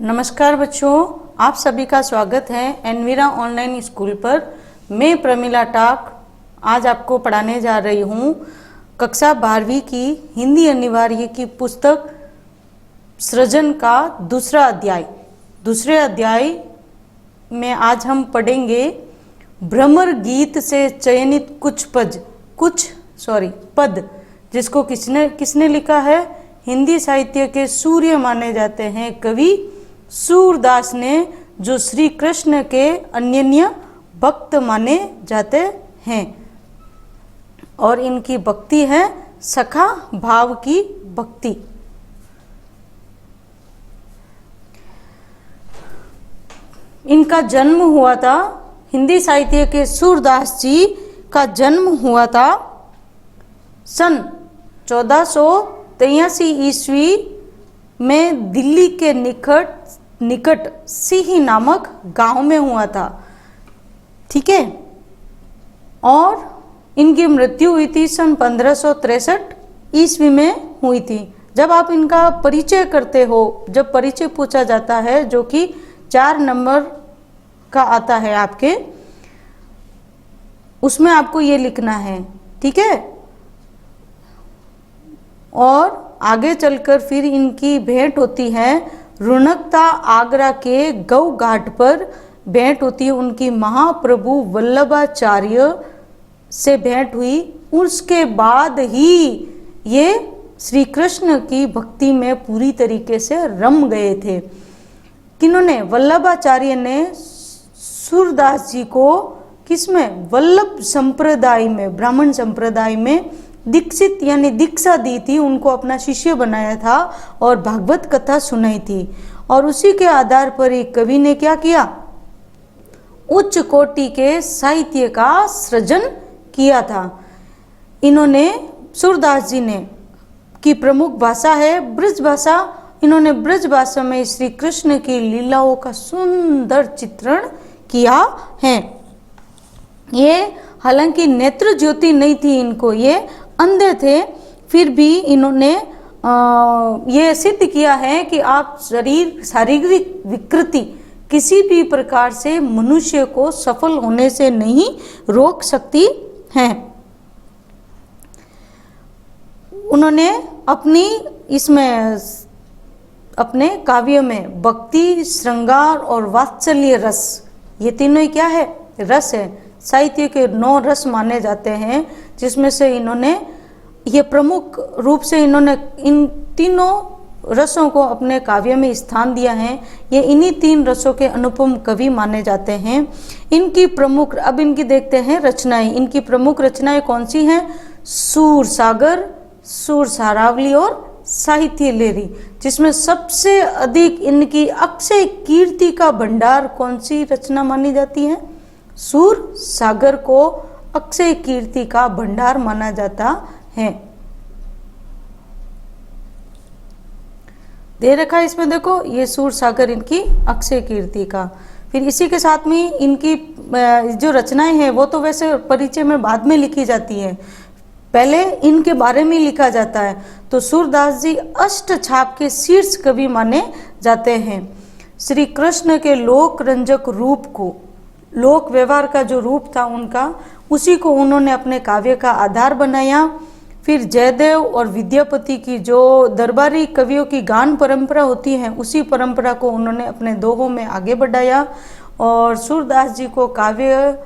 नमस्कार बच्चों, आप सभी का स्वागत है एनवीरा ऑनलाइन स्कूल पर। मैं प्रमिला टाक आज आपको पढ़ाने जा रही हूँ कक्षा 12वीं की हिंदी अनिवार्य की पुस्तक सृजन का दूसरे अध्याय में आज हम पढ़ेंगे भ्रमर गीत से चयनित कुछ पद जिसको किसने लिखा है। हिंदी साहित्य के सूर्य माने जाते हैं कवि सूरदास ने, जो श्री कृष्ण के अनन्य भक्त माने जाते हैं और इनकी भक्ति है सखा भाव की भक्ति। इनका जन्म हुआ था, हिंदी साहित्य के सूरदास जी का जन्म हुआ था सन 1483 ईस्वी में दिल्ली के निकट सिही नामक गांव में हुआ था। ठीक है, और इनकी मृत्यु हुई थी सन 1563 ईस्वी में हुई थी। जब आप इनका परिचय करते हो, जब परिचय पूछा जाता है जो कि 4 नंबर का आता है आपके, उसमें आपको ये लिखना है। ठीक है, और आगे चलकर फिर इनकी भेंट होती है रुणकता आगरा के गौ घाट पर भेंट होती है। उनकी महाप्रभु वल्लभाचार्य से भेंट हुई। उसके बाद ही ये श्री कृष्ण की भक्ति में पूरी तरीके से रम गए थे। किन्होंने? वल्लभाचार्य ने सूरदास जी को किसमें? वल्लभ संप्रदाय में, ब्राह्मण संप्रदाय में दीक्षित यानी दीक्षा दी थी, उनको अपना शिष्य बनाया था और भागवत कथा सुनाई थी। और उसी के आधार पर एक कवि ने क्या किया? उच्च कोटि के साहित्य का सृजन किया था। इन्होंने, सूरदास जी ने की प्रमुख भाषा है ब्रज भाषा। इन्होंने ब्रज भाषा में श्री कृष्ण की लीलाओं का सुंदर चित्रण किया है। ये हालांकि नेत्र ज्योति नहीं थी इनको, ये अंधे थे, फिर भी इन्होंने ये सिद्ध किया है कि आप शारीरिक विकृति किसी भी प्रकार से मनुष्य को सफल होने से नहीं रोक सकती हैं। उन्होंने अपने काव्य में भक्ति, श्रृंगार और वात्सल्य रस, ये तीनों ही क्या है? रस है। साहित्य के 9 रस माने जाते हैं, जिसमें से इन्होंने ये प्रमुख रूप से इन्होंने इन तीनों रसों को अपने काव्य में स्थान दिया है। ये इन्हीं 3 रसों के अनुपम कवि माने जाते हैं। इनकी प्रमुख, अब इनकी देखते हैं रचनाएं। इनकी प्रमुख रचनाएं कौन सी हैं? सूर सागर, सूर सारावली और साहित्य लेरी। जिसमें सबसे अधिक इनकी अक्षय कीर्ति का भंडार कौन सी रचना मानी जाती है? सूर सागर को अक्षय कीर्ति का भंडार माना जाता है। दे रखा है इसमें, देखो, ये सूर सागर इनकी अक्षय कीर्ति का। फिर इसी के साथ में इनकी जो रचनाएं हैं वो तो वैसे परिचय में बाद में लिखी जाती है, पहले इनके बारे में लिखा जाता है। तो सूरदास जी अष्ट छाप के शीर्ष कवि माने जाते हैं। श्री कृष्ण के लोक रंजक रूप को, लोक व्यवहार का जो रूप था उनका, उसी को उन्होंने अपने काव्य का आधार बनाया। फिर जयदेव और विद्यापति की जो दरबारी कवियों की गान परंपरा होती है, उसी परंपरा को उन्होंने अपने दोहों में आगे बढ़ाया। और सूरदास जी को काव्य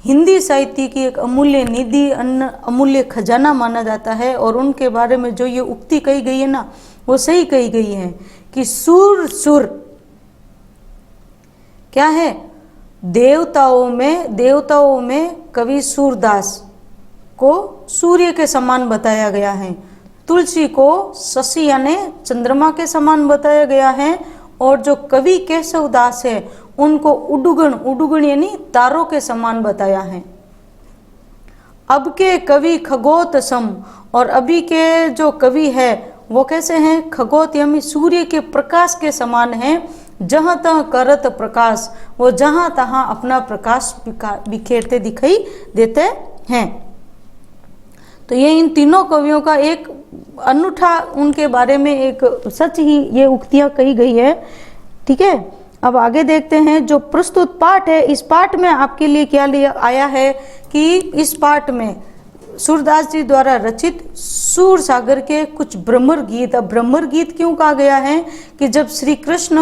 हिंदी साहित्य की एक अमूल्य निधि, अमूल्य खजाना माना जाता है। और उनके बारे में जो ये उक्ति कही गई है ना, वो सही कही गई है कि सुर क्या है? देवताओं में कवि सूरदास को सूर्य के समान बताया गया है। तुलसी को शशि यानी चंद्रमा के समान बताया गया है। और जो कवि केशवदास है उनको उडुगण यानी तारों के समान बताया है। अब के कवि खगोत सम, और अभी के जो कवि है वो कैसे हैं? खगोत यानी सूर्य के प्रकाश के समान हैं। जहाँ तहाँ करत प्रकाश, वो जहाँ तहाँ अपना प्रकाश बिखेरते दिखाई देते हैं। तो ये इन तीनों कवियों का एक अनूठा उनके बारे में एक सच ही ये उक्तियाँ कही गई है। ठीक है, अब आगे देखते हैं जो प्रस्तुत पाठ है। इस पाठ में आपके लिए क्या लिया आया है कि इस पाठ में सूरदास जी द्वारा रचित सूर सागर के कुछ भ्रमर गीत। अब भ्रमर गीत क्यों कहा गया है कि जब श्री कृष्ण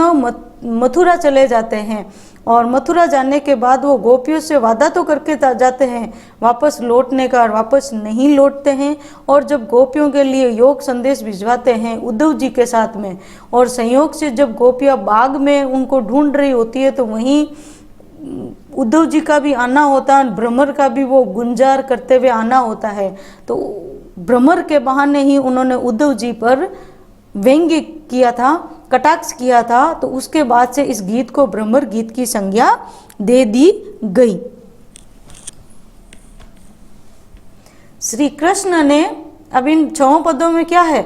मथुरा चले जाते हैं और मथुरा जाने के बाद वो गोपियों से वादा तो करके जाते हैं वापस लौटने का, और वापस नहीं लौटते हैं, और जब गोपियों के लिए योग संदेश भिजवाते हैं उद्धव जी के साथ में, और संयोग से जब गोपियाँ बाग में उनको ढूंढ रही होती है तो वहीं उद्धव जी का भी आना होता है, भ्रमर का भी वो गुंजार करते हुए आना होता है। तो भ्रमर के बहाने ही उन्होंने उद्धव जी पर व्यंग्य किया था, कटाक्ष किया था, तो उसके बाद से इस गीत को भ्रमर गीत की संज्ञा दे दी गई। श्री कृष्ण ने, अब इन 6 पदों में क्या है,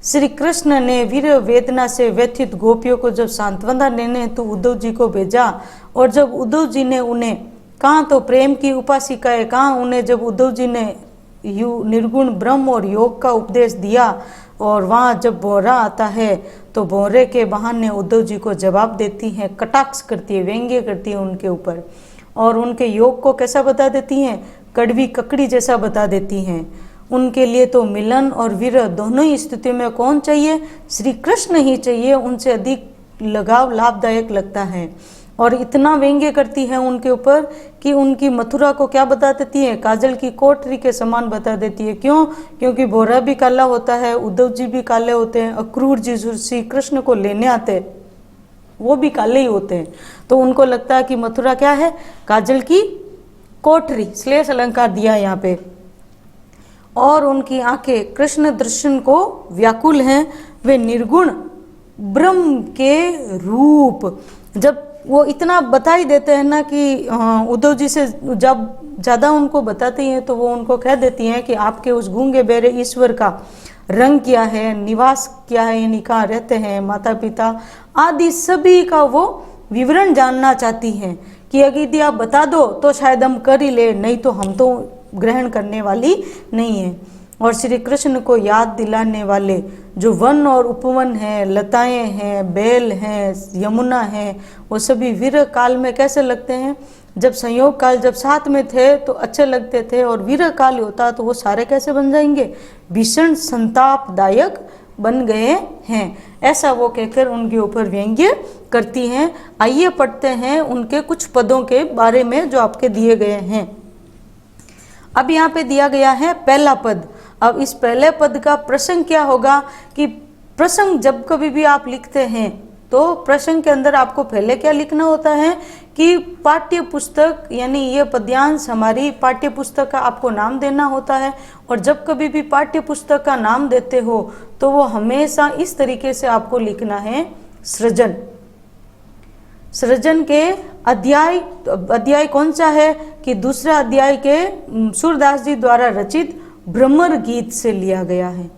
श्री कृष्ण ने वीर वेदना से व्यथित गोपियों को जब सांत्वना देने तो उद्धव जी को भेजा, और जब उद्धव जी ने उन्हें कहाँ तो प्रेम की उपासिकाएं, कहाँ उन्हें जब उद्धव जी ने निर्गुण ब्रह्म और योग का उपदेश दिया, और वहाँ जब भौरा आता है तो भौरे के बहाने उद्धव जी को जवाब देती हैं, कटाक्ष करती है, व्यंग्य करती है उनके ऊपर, और उनके योग को कैसा बता देती हैं, कड़वी ककड़ी जैसा बता देती हैं। उनके लिए तो मिलन और विरह दोनों ही स्थिति में कौन चाहिए, श्री कृष्ण ही चाहिए, उनसे अधिक लगाव लाभदायक लगता है। और इतना व्यंग्य करती है उनके ऊपर कि उनकी मथुरा को क्या बता देती है, काजल की कोठरी के समान बता देती है। क्यों? क्योंकि भौरा भी काला होता है, उद्धव जी भी काले होते हैं, अक्रूर जी श्री कृष्ण को लेने आते वो भी काले ही होते हैं, तो उनको लगता है कि मथुरा क्या है, काजल की कोठरी, श्लेष अलंकार दिया यहाँ पे। और उनकी आंखें कृष्ण दर्शन को व्याकुल हैं, वे निर्गुण ब्रह्म के रूप। जब वो इतना बता ही देते हैं ना कि उद्धव जी से जब ज़्यादा उनको बताती हैं तो वो उनको कह देती हैं कि आपके उस गूंगे बेरे ईश्वर का रंग क्या है, निवास क्या है, यानी कहाँ रहते हैं, माता पिता आदि सभी का वो विवरण जानना चाहती हैं कि अगर यदि आप बता दो तो शायद हम कर ही ले, नहीं तो हम तो ग्रहण करने वाली नहीं है। और श्री कृष्ण को याद दिलाने वाले जो वन और उपवन हैं, लताएं हैं, बेल हैं, यमुना है, वो सभी विरह काल में कैसे लगते हैं, जब संयोग काल जब साथ में थे तो अच्छे लगते थे, और विरह काल होता तो वो सारे कैसे बन जाएंगे, भीषण संतापदायक बन गए हैं। ऐसा वो कहकर उनके ऊपर व्यंग्य करती हैं। आइए पढ़ते हैं उनके कुछ पदों के बारे में जो आपके दिए गए हैं। अब यहाँ पे दिया गया है पहला पद। अब इस पहले पद का प्रसंग क्या होगा कि प्रसंग जब कभी भी आप लिखते हैं तो प्रसंग के अंदर आपको पहले क्या लिखना होता है कि पाठ्य पुस्तक, यानी ये पद्यांश हमारी पाठ्य पुस्तक का आपको नाम देना होता है। और जब कभी भी पाठ्य पुस्तक का नाम देते हो तो वो हमेशा इस तरीके से आपको लिखना है, सृजन। सृजन के अध्याय कौन सा है कि दूसरा अध्याय के सूरदास जी द्वारा रचित भ्रमर गीत से लिया गया है।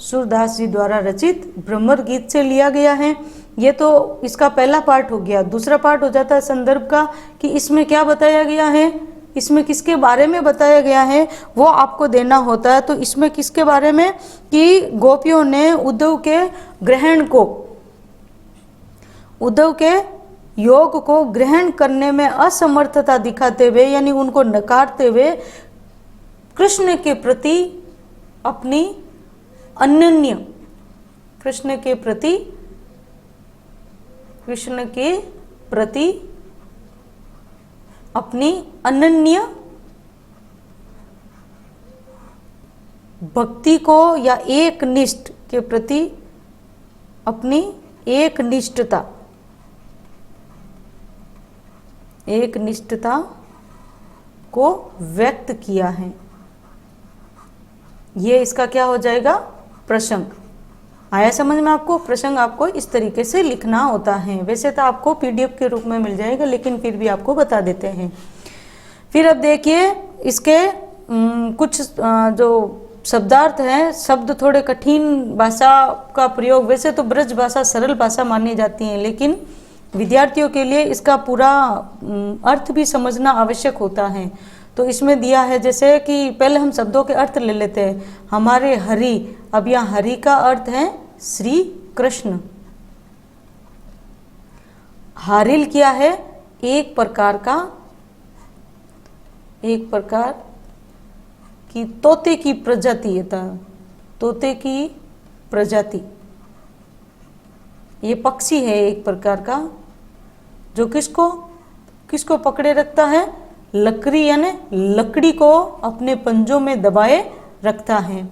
सूरदास जी द्वारा रचित भ्रमर गीत से लिया गया है। ये तो इसका पहला पार्ट हो गया। दूसरा पार्ट हो जाता है संदर्भ का कि इसमें क्या बताया गया है, इसमें किसके बारे में बताया गया है वो आपको देना होता है। तो इसमें किसके बारे में कि गोपियों ने उद्धव के ग्रहण को, उद्धव के योग को ग्रहण करने में असमर्थता दिखाते हुए, यानी उनको नकारते हुए कृष्ण के प्रति अपनी अनन्य, कृष्ण के प्रति अपनी अनन्य भक्ति को या एक निष्ठ के प्रति अपनी एक निष्ठता को व्यक्त किया है। ये इसका क्या हो जाएगा, प्रसंग। आया समझ में आपको? प्रसंग आपको इस तरीके से लिखना होता है। वैसे तो आपको पीडीएफ के रूप में मिल जाएगा, लेकिन फिर भी आपको बता देते हैं। फिर अब देखिए इसके कुछ जो शब्दार्थ हैं, शब्द थोड़े कठिन भाषा का प्रयोग, वैसे तो ब्रज भाषा सरल भाषा मानी जाती है, लेकिन विद्यार्थियों के लिए इसका पूरा अर्थ भी समझना आवश्यक होता है। तो इसमें दिया है जैसे कि पहले हम शब्दों के अर्थ ले लेते हैं। हमारे हरि, अब यहाँ हरि का अर्थ है श्री कृष्ण। हारिल क्या है? एक प्रकार की तोते की प्रजाति है, तोते की प्रजाति। ये पक्षी है एक प्रकार का, जो किसको पकड़े रखता है? लकड़ी, यानी लकड़ी को अपने पंजों में दबाए रखता है।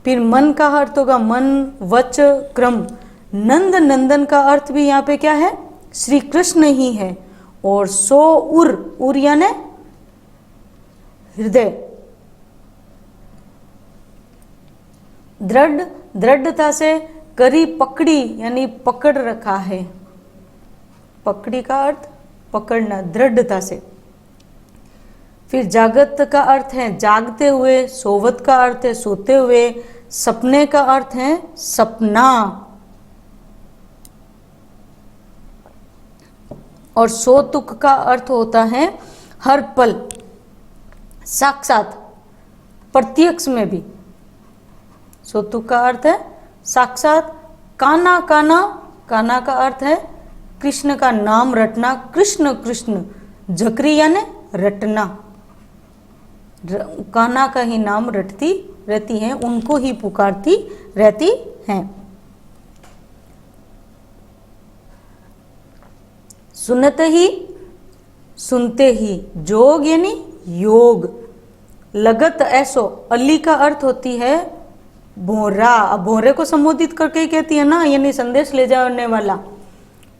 फिर मन का अर्थ होगा मन, वच, क्रम। नंद, नंदन का अर्थ भी यहाँ पे क्या है? श्री कृष्ण ही है। और सो उर यानी हृदय। दृढ़, दृढ़ता से करी पकड़ी यानी पकड़ रखा है। पकड़ी का अर्थ पकड़ना, दृढ़ता से। फिर जागत का अर्थ है जागते हुए, सोवत का अर्थ है सोते हुए, सपने का अर्थ है सपना, और सोतुक का अर्थ होता है हर पल, साक्षात, प्रत्यक्ष में भी। सोतुक का अर्थ है साक्षात। काना, काना का अर्थ है कृष्ण का नाम रटना, कृष्ण कृष्ण। झकरी यानी रटना, कान्हा का ही नाम रटती रहती हैं, उनको ही पुकारती रहती हैं। सुनते ही, सुनते ही। जोग यानी योग। लगत ऐसो, अली का अर्थ होती है भोरा। अब भोरे को संबोधित करके ही कहती है ना, यानी संदेश ले जाने वाला।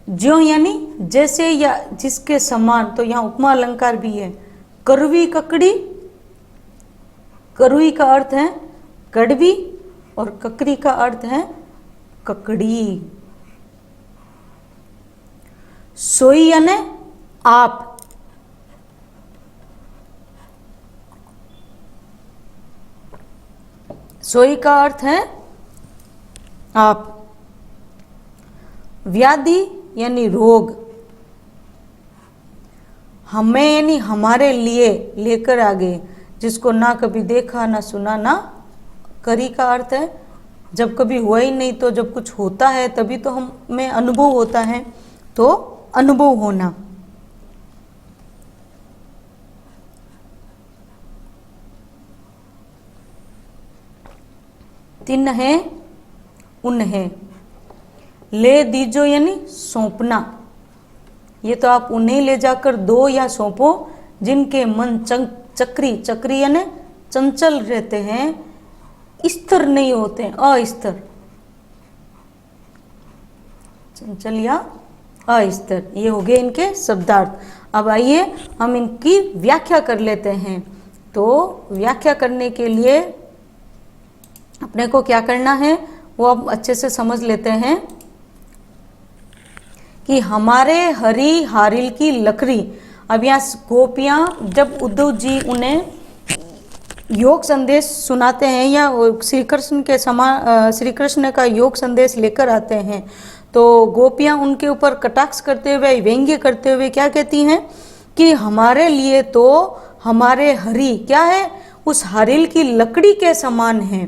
ज्यों यानी जैसे या जिसके समान, तो यहाँ उपमा अलंकार भी है। कड़वी ककड़ी, करुई का अर्थ है कड़वी और ककड़ी का अर्थ है ककड़ी। सोई यानी आप। सोई का अर्थ है आप। व्याधि यानी रोग। हमें यानी हमारे लिए, लेकर आ गए, जिसको ना कभी देखा ना सुना ना करी का अर्थ है जब कभी हुआ ही नहीं, तो जब कुछ होता है तभी तो हमें अनुभव होता है, तो अनुभव होना। तिन है उन्हें। ले दीजो यानी सौंपना। ये तो आप उन्हें ले जाकर दो या सौंपो जिनके मन चक्री, चक्री यानी चंचल रहते हैं, स्थिर नहीं होते, अस्थिर। चंचल या अस्थिर, ये हो गए इनके शब्दार्थ। अब आइए हम इनकी व्याख्या कर लेते हैं। तो व्याख्या करने के लिए अपने को क्या करना है वो अब अच्छे से समझ लेते हैं कि हमारे हरि हारिल की लकड़ी। अब यहाँ गोपियाँ, जब उद्धव जी उन्हें योग संदेश सुनाते हैं या श्री कृष्ण के समान, श्री कृष्ण का योग संदेश लेकर आते हैं, तो गोपियाँ उनके ऊपर कटाक्ष करते हुए, व्यंग्य करते हुए क्या कहती हैं कि हमारे लिए तो हमारे हरि क्या है, उस हारिल की लकड़ी के समान है,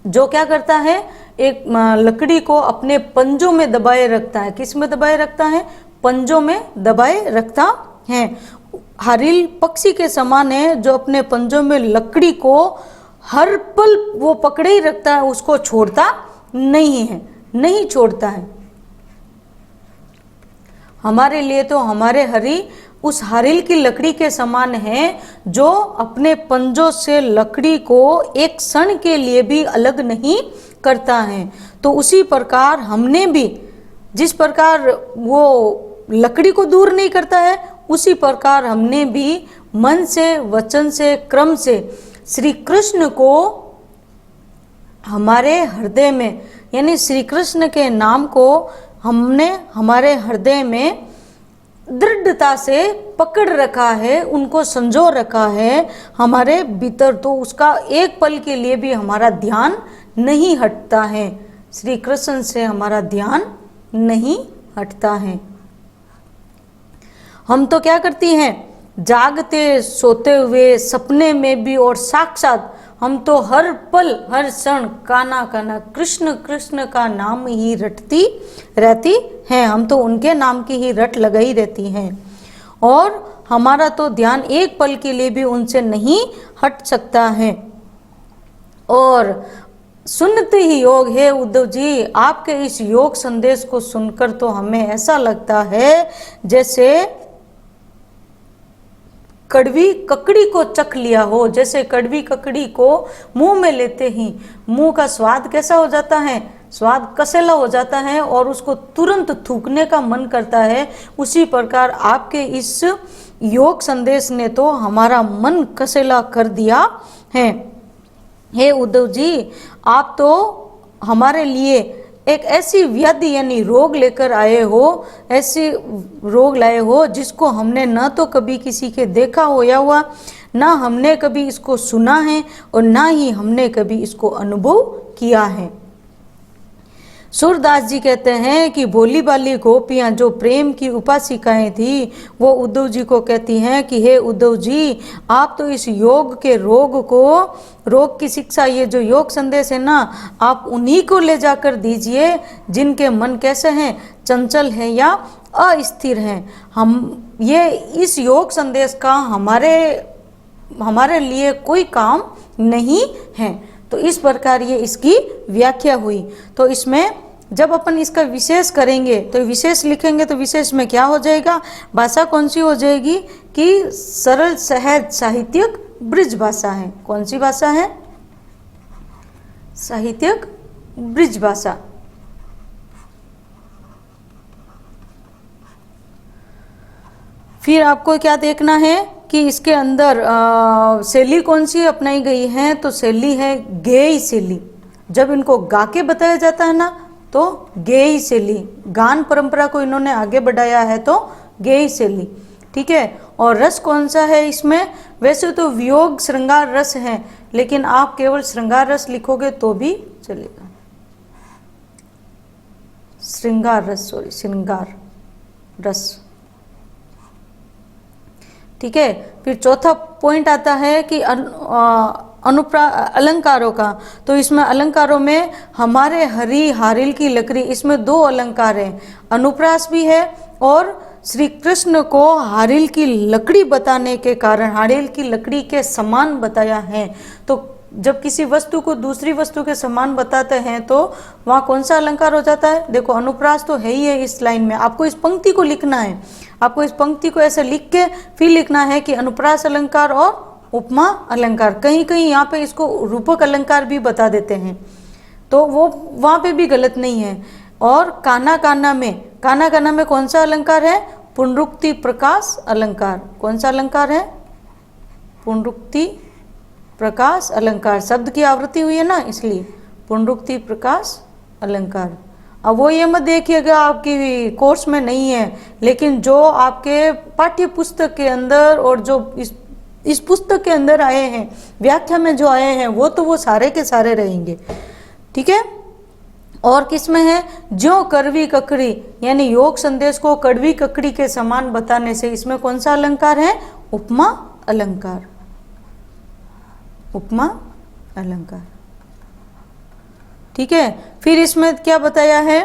जो क्या करता है, एक लकड़ी को अपने पंजों में दबाए रखता है। किस में दबाए रखता है? पंजों में दबाए रखता है। हारिल पक्षी के समान है, जो अपने पंजों में लकड़ी को हर पल वो पकड़े ही रखता है, उसको छोड़ता नहीं है, नहीं छोड़ता है। हमारे लिए तो हमारे हरि उस हारिल की लकड़ी के समान है, जो अपने पंजों से लकड़ी को एक क्षण के लिए भी अलग नहीं करता है। तो उसी प्रकार हमने भी, जिस प्रकार वो लकड़ी को दूर नहीं करता है, उसी प्रकार हमने भी मन से, वचन से, क्रम से श्री कृष्ण को हमारे हृदय में, यानी श्री कृष्ण के नाम को हमने हमारे हृदय में दृढ़ता से पकड़ रखा है, उनको संजो रखा है हमारे भीतर। तो उसका एक पल के लिए भी हमारा ध्यान नहीं हटता है, श्री कृष्ण से हमारा ध्यान नहीं हटता है। हम तो क्या करती हैं, जागते सोते हुए सपने में भी और साक्षात हम तो हर पल हर क्षण कान्हा कान्हा कृष्ण कृष्ण का नाम ही रटती रहती हैं। हम तो उनके नाम की ही रट लगाई रहती हैं और हमारा तो ध्यान एक पल के लिए भी उनसे नहीं हट सकता है। और सुनते ही योग है उद्धव जी, आपके इस योग संदेश को सुनकर तो हमें ऐसा लगता है जैसे कड़वी ककड़ी को चख लिया हो। जैसे कड़वी ककड़ी को मुंह में लेते ही मुंह का स्वाद कैसा हो जाता है, स्वाद कसेला हो जाता है और उसको तुरंत थूकने का मन करता है। उसी प्रकार आपके इस योग संदेश ने तो हमारा मन कसेला कर दिया है। हे उद्धव जी, आप तो हमारे लिए एक ऐसी व्याधि यानी रोग लेकर आए हो, ऐसी रोग लाए हो जिसको हमने न तो कभी किसी के देखा हो या हुआ, ना हमने कभी इसको सुना है और ना ही हमने कभी इसको अनुभव किया है। सूरदास जी कहते हैं कि भोली भाली गोपियां जो प्रेम की उपासिकाएं थी वो उद्धव जी को कहती हैं कि हे उद्धव जी, आप तो इस योग के रोग की शिक्षा, ये जो योग संदेश है ना, आप उन्हीं को ले जाकर दीजिए जिनके मन कैसे हैं, चंचल हैं या अस्थिर हैं। हम ये इस योग संदेश का हमारे लिए कोई काम नहीं है। तो इस प्रकार ये इसकी व्याख्या हुई। तो इसमें जब अपन इसका विशेष करेंगे तो विशेष लिखेंगे तो विशेष में क्या हो जाएगा, भाषा कौन सी हो जाएगी कि सरल सहज साहित्यिक ब्रिज भाषा है। कौन सी भाषा है, साहित्यिक ब्रिज भाषा। फिर आपको क्या देखना है कि इसके अंदर शैली कौन सी अपनाई गई है, तो शैली है गेय शैली। जब इनको गा के बताया जाता है ना तो गेय शैली, गान परंपरा को इन्होंने आगे बढ़ाया है तो गेय शैली, ठीक है। और रस कौन सा है इसमें, वैसे तो वियोग श्रृंगार रस है, लेकिन आप केवल श्रृंगार रस लिखोगे तो भी चलेगा। श्रृंगार रस, ठीक है। फिर चौथा पॉइंट आता है कि अलंकारों का। तो इसमें अलंकारों में हमारे हरी हारिल की लकड़ी, इसमें दो अलंकार हैं, अनुप्रास भी है और श्री कृष्ण को हारिल की लकड़ी बताने के कारण हारिल की लकड़ी के समान बताया है। तो जब किसी वस्तु को दूसरी वस्तु के समान बताते हैं तो वहाँ कौन सा अलंकार हो जाता है, देखो अनुप्रास तो है ही है। इस लाइन में आपको इस पंक्ति को लिखना है, आपको इस पंक्ति को ऐसे लिख के फिर लिखना है कि अनुप्रास अलंकार और उपमा अलंकार। कहीं कहीं यहाँ पे इसको रूपक अलंकार भी बता देते हैं, तो वो वहाँ पे भी गलत नहीं है। और कान्हा कान्हा में कौन सा अलंकार है, पुनरुक्ति प्रकाश अलंकार। कौन सा अलंकार है, पुनरुक्ति प्रकाश अलंकार। शब्द की आवृत्ति हुई है ना, इसलिए पुनरुक्ति प्रकाश अलंकार। अब वो ये मत देखिएगा आपकी कोर्स में नहीं है, लेकिन जो आपके पाठ्य पुस्तक के अंदर और जो इस पुस्तक के अंदर आए हैं, व्याख्या में जो आए हैं, वो सारे के सारे रहेंगे, ठीक है। और किसमें है, ज्यों कड़वी ककड़ी, यानी योग संदेश को कड़वी ककड़ी के समान बताने से, इसमें कौन सा अलंकार है, उपमा अलंकार। उपमा अलंकार, ठीक है। फिर इसमें क्या बताया है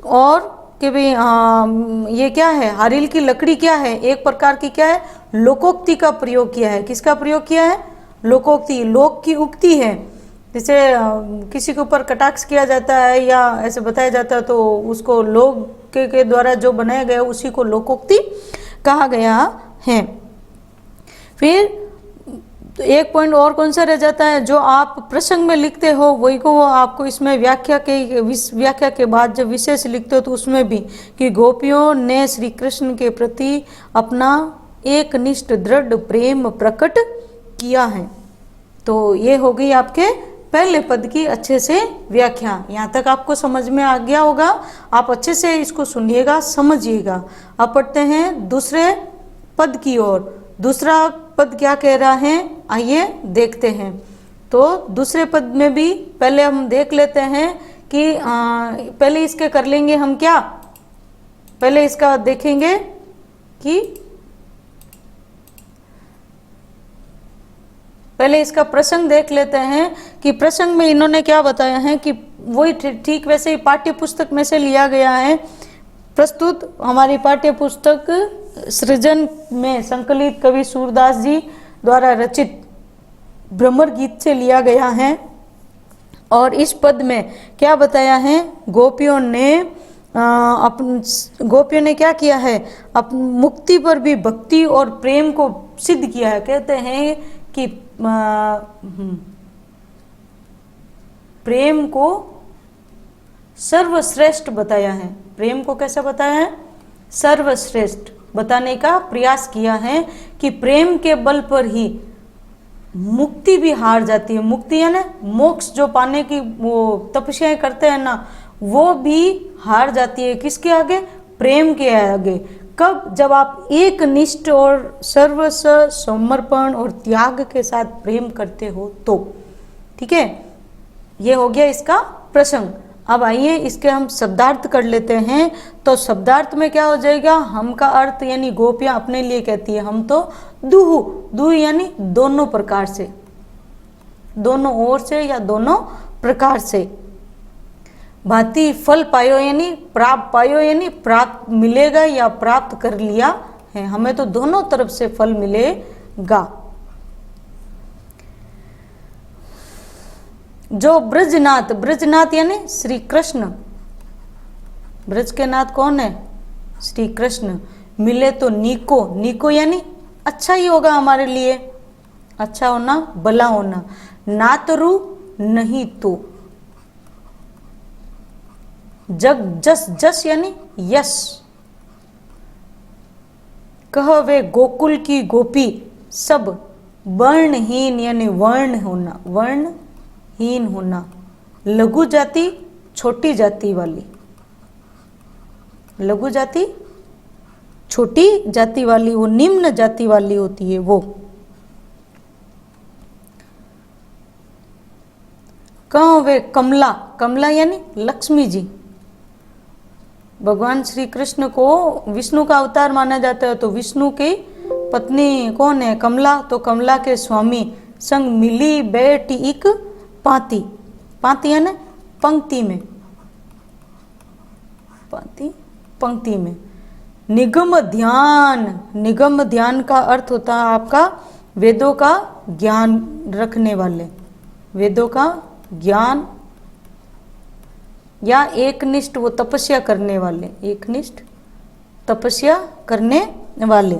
और कि भाई ये क्या है, हारिल की लकड़ी क्या है, एक प्रकार की क्या है, लोकोक्ति का प्रयोग किया है। किसका प्रयोग किया है, लोकोक्ति, लोक की उक्ति है। जैसे किसी के ऊपर कटाक्ष किया जाता है या ऐसे बताया जाता है तो उसको लोग के द्वारा जो बनाया गया उसी को लोकोक्ति कहा गया है। फिर एक पॉइंट और कौन सा रह जाता है, जो आप प्रसंग में लिखते हो वही को आपको इसमें व्याख्या के बाद जब विशेष लिखते हो तो उसमें भी कि गोपियों ने श्री कृष्ण के प्रति अपना एक निष्ठ दृढ़ प्रेम प्रकट किया है। तो ये हो गई आपके पहले पद की अच्छे से व्याख्या। यहाँ तक आपको समझ में आ गया होगा, आप अच्छे से इसको सुनिएगा, समझिएगा। अब पढ़ते हैं दूसरे पद की ओर। दूसरा पद क्या कह रहा है, आइए देखते हैं। तो दूसरे पद में भी पहले हम देख लेते हैं कि पहले इसके कर लेंगे हम क्या, पहले इसका देखेंगे कि पहले इसका प्रसंग देख लेते हैं कि प्रसंग में इन्होंने क्या बताया है कि वही ठीक वैसे ही पाठ्य पुस्तक में से लिया गया है। प्रस्तुत हमारी पाठ्य पुस्तक सृजन में संकलित कवि सूरदास जी द्वारा रचित भ्रमर गीत से लिया गया है। और इस पद में क्या बताया है, गोपियों ने क्या किया है, मुक्ति पर भी भक्ति और प्रेम को सिद्ध किया है। कहते हैं कि प्रेम को सर्वश्रेष्ठ बताया है। प्रेम को कैसा बताया है, सर्वश्रेष्ठ बताने का प्रयास किया है कि प्रेम के बल पर ही मुक्ति भी हार जाती है। मुक्ति है ना, मोक्ष जो पाने की वो तपस्याएं करते हैं ना, वो भी हार जाती है। किसके आगे, प्रेम के आगे। कब, जब आप एक निष्ठ और सर्वस्व समर्पण और त्याग के साथ प्रेम करते हो तो। ठीक है, ये हो गया इसका प्रसंग। अब आइए इसके हम शब्दार्थ कर लेते हैं। तो शब्दार्थ में क्या हो जाएगा, हम का अर्थ यानी गोपियां अपने लिए कहती है हम तो दुहु यानी दोनों प्रकार से, दोनों ओर से या दोनों प्रकार से। भांति फल पायो यानी प्राप्त, पायो यानी प्राप्त मिलेगा या प्राप्त कर लिया है, हमें तो दोनों तरफ से फल मिलेगा। जो ब्रजनाथ, ब्रजनाथ यानी श्री कृष्ण, ब्रज के नाथ कौन है, श्री कृष्ण। मिले तो नीको, नीको यानी अच्छा ही होगा हमारे लिए, अच्छा होना, भला होना। नातरु नहीं तो, जग जस, जस यानी यश। कह वे गोकुल की गोपी सब, वर्णहीन यानी वर्ण होना, वर्णहीन होना। लघु जाति, छोटी जाति वाली, लघु जाति छोटी जाति वाली, वो निम्न जाति वाली होती है वो। कहाँ वे कमला, कमला यानी लक्ष्मी जी। भगवान श्री कृष्ण को विष्णु का अवतार माना जाता है, तो विष्णु की पत्नी कौन है, कमला। तो कमला के स्वामी संग मिली बैठी एक पाती, पाती है ना पंक्ति में, पाती पंक्ति में। निगम ध्यान, निगम ध्यान का अर्थ होता है आपका वेदों का ज्ञान रखने वाले, वेदों का ज्ञान या एकनिष्ठ वो तपस्या करने वाले, एकनिष्ठ तपस्या करने वाले।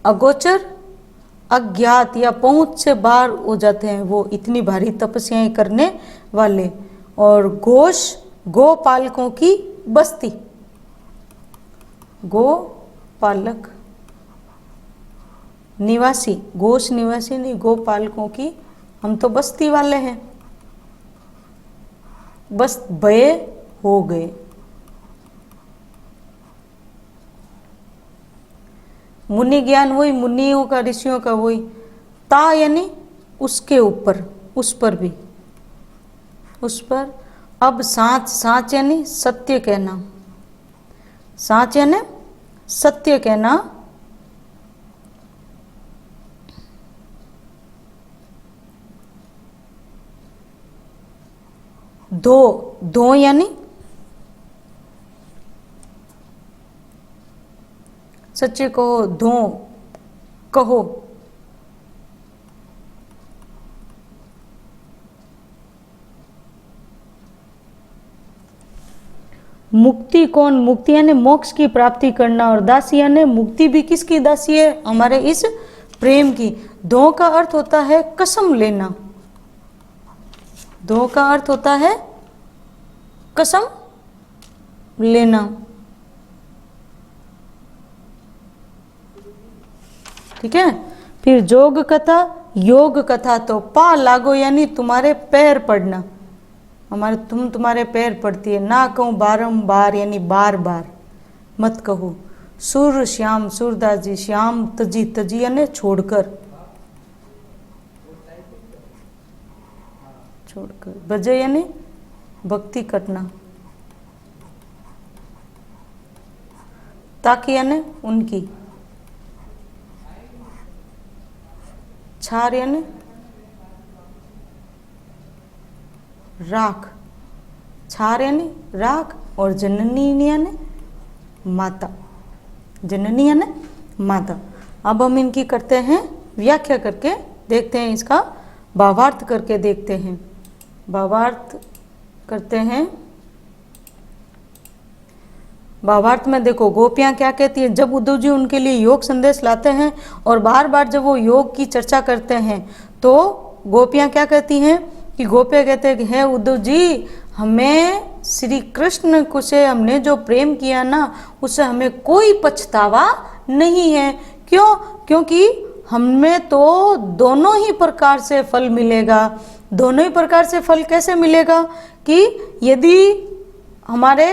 अगोचर, अज्ञात या पहुंच से बाहर हो जाते हैं वो, इतनी भारी तपस्याएं करने वाले। और गोश, गोपालकों की बस्ती, गोपालक निवासी, गोश निवासी नहीं, गोपालकों की, हम तो बस्ती वाले हैं, बस भय हो गए। मुनि ज्ञान वही, मुनियों का, ऋषियों का वही। ता यानी उसके ऊपर, उस पर भी, उस पर। अब साच, साच यानी सत्य कहना, साच यानी सत्य कहना। दो, दो यानी सच्चे कहो, दो कहो। मुक्ति कौन, मुक्ति यानी मोक्ष की प्राप्ति करना। और दासी यानी मुक्ति भी किसकी दासी है, हमारे इस प्रेम की। दो का अर्थ होता है कसम लेना, दो का अर्थ होता है कसम लेना। ठीक है, फिर जोग कथा, योग कथा। तो पा लागो यानी तुम्हारे पैर पड़ना, हमारे तुम्हारे पैर पड़ती है। ना कहूँ बारंबार यानी बार बार मत कहो। सुर श्याम, सूरदास जी, श्याम तजी, तजी यानी छोड़कर, छोड़कर। बजे यानी भक्ति करना। ताकि यानी उनकी। छार यानी राख, छार यानी राख, और जननी यानी माता, जननी यानी माता। अब हम इनकी करते हैं व्याख्या करके देखते हैं, इसका भावार्थ करके देखते हैं। भावार्थ करते हैं। भावार्थ में देखो गोपियाँ क्या कहती है, जब उद्धव जी उनके लिए योग संदेश लाते हैं और बार बार जब वो योग की चर्चा करते हैं तो गोपियाँ क्या कहती हैं कि गोपियाँ कहते हैं कि हे उद्धव जी, हमें श्री कृष्ण को से हमने जो प्रेम किया ना, उससे हमें कोई पछतावा नहीं है। क्यों? क्योंकि हमें तो दोनों ही प्रकार से फल मिलेगा। दोनों ही प्रकार से फल कैसे मिलेगा कि यदि हमारे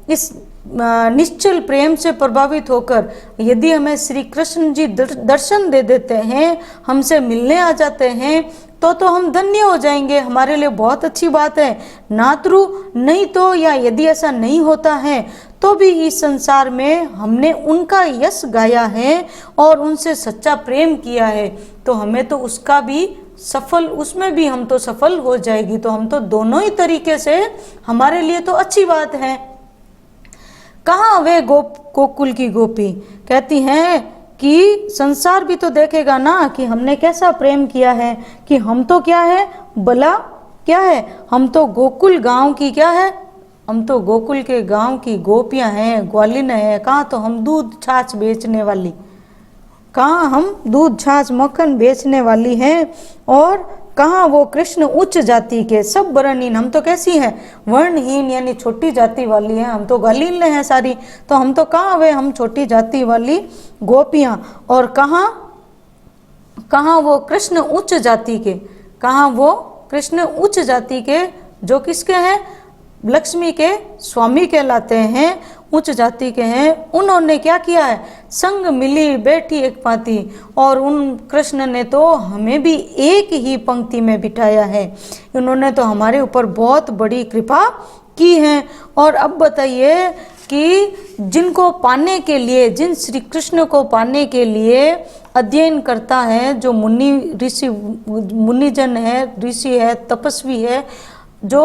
इस निश्चल प्रेम से प्रभावित होकर यदि हमें श्री कृष्ण जी दर्शन दे देते हैं, हमसे मिलने आ जाते हैं, तो हम धन्य हो जाएंगे, हमारे लिए बहुत अच्छी बात है। नातरु नहीं तो, या यदि ऐसा नहीं होता है तो भी इस संसार में हमने उनका यश गाया है और उनसे सच्चा प्रेम किया है, तो हमें तो उसका भी सफल, उसमें भी हम तो सफल हो जाएगी। तो हम तो दोनों ही तरीके से हमारे लिए तो अच्छी बात है। कहाँ वे गोकुल की गोपी कहती हैं कि संसार भी तो देखेगा ना कि हमने कैसा प्रेम किया है, कि हम तो क्या है, भला क्या है, हम तो गोकुल गांव की क्या है, हम तो गोकुल के गांव की गोपियां हैं, ग्वालिन हैं। कहाँ तो हम दूध छाछ बेचने वाली, कहाँ हम दूध छाछ मक्खन बेचने वाली हैं, और कहाँ वो कृष्ण उच्च जाति के, सब वर्णहीन, हम तो कैसी हैं, वर्णहीन यानी छोटी जाति वाली हैं, हम तो ग्वालिन हैं सारी। तो हम तो कहाँ वे, हम छोटी जाति वाली गोपियां, और कहाँ वो कृष्ण उच्च जाति के, कहाँ वो कृष्ण उच्च जाति के जो किसके हैं, लक्ष्मी के स्वामी कहलाते हैं, उच्च जाति के हैं। उन्होंने क्या किया है, संग मिली बैठी एक पाती, और उन कृष्ण ने तो हमें भी एक ही पंक्ति में बिठाया है। उन्होंने तो हमारे ऊपर बहुत बड़ी कृपा की है। और अब बताइए कि जिनको पाने के लिए, जिन श्री कृष्ण को पाने के लिए अध्ययन करता है, जो मुनि ऋषि मुनिजन है, ऋषि है, तपस्वी है, जो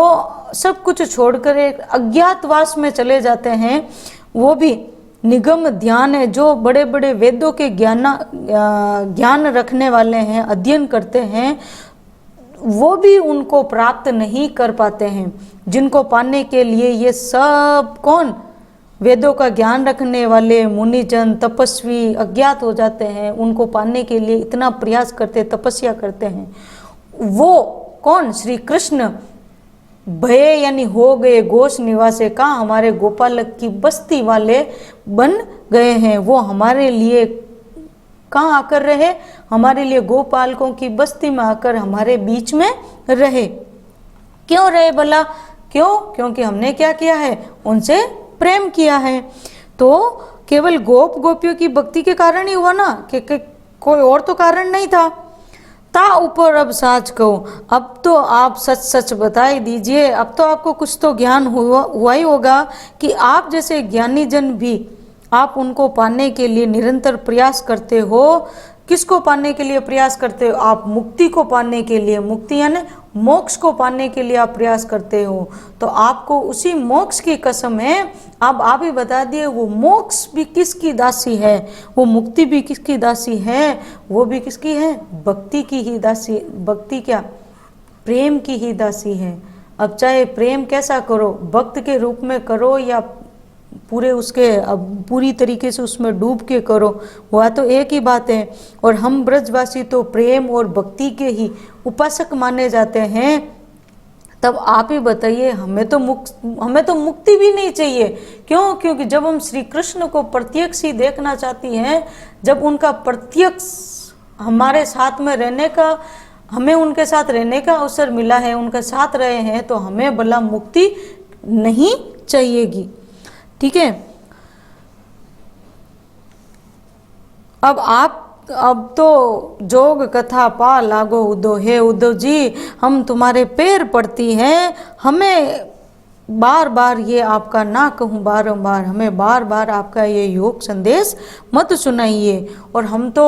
सब कुछ छोड़कर एक अज्ञातवास में चले जाते हैं, वो भी निगम ध्यान है, जो बड़े बड़े वेदों के ज्ञान रखने वाले हैं, अध्ययन करते हैं, वो भी उनको प्राप्त नहीं कर पाते हैं। जिनको पाने के लिए ये सब कौन, वेदों का ज्ञान रखने वाले मुनिजन तपस्वी अज्ञात हो जाते हैं, उनको पाने के लिए इतना प्रयास करते, तपस्या करते हैं, वो कौन, श्री कृष्ण भय यानी हो गए गोश निवासे, कहाँ हमारे गोपालक की बस्ती वाले बन गए हैं। वो हमारे लिए कहाँ आकर रहे, हमारे लिए गोपालकों की बस्ती में आकर हमारे बीच में रहे। क्यों रहे भला? क्यों? क्योंकि हमने क्या किया है, उनसे प्रेम किया है। तो केवल गोप गोपियों की भक्ति के कारण ही हुआ ना, कि कोई और तो कारण नहीं था। ता ऊपर अब साच कहो, अब तो आप सच सच बताई दीजिए। अब तो आपको कुछ तो ज्ञान हुआ ही होगा कि आप जैसे ज्ञानी जन भी, आप उनको पाने के लिए निरंतर प्रयास करते हो। किसको पाने के लिए प्रयास करते हो? आप मुक्ति को पाने के लिए, मुक्ति यानी मोक्ष को पाने के लिए आप प्रयास करते हो। तो आपको उसी मोक्ष की कसम है। अब आप ही बता दिए, वो मोक्ष भी किसकी दासी है, वो मुक्ति भी किसकी दासी है, वो भी किसकी है, भक्ति की ही दासी। भक्ति क्या, प्रेम की ही दासी है। अब चाहे प्रेम कैसा करो, भक्त के रूप में करो या पूरे उसके अब पूरी तरीके से उसमें डूब के करो, वह तो एक ही बात है। और हम ब्रजवासी तो प्रेम और भक्ति के ही उपासक माने जाते हैं। तब आप ही बताइए, हमें तो मुक्ति भी नहीं चाहिए। क्यों? क्योंकि जब हम श्री कृष्ण को प्रत्यक्ष ही देखना चाहती हैं, जब उनका प्रत्यक्ष हमारे साथ में रहने का, हमें उनके साथ रहने का अवसर मिला है, उनके साथ रहे हैं, तो हमें भला मुक्ति नहीं चाहिएगी। ठीक है। अब तो जोग कथा पा लागो उद्धव, हे उद्धव जी, हम तुम्हारे पैर पड़ती हैं, हमें बार बार ये आपका ना कहूँ बारंबार, हमें बार बार आपका ये योग संदेश मत सुनाइए। और हम तो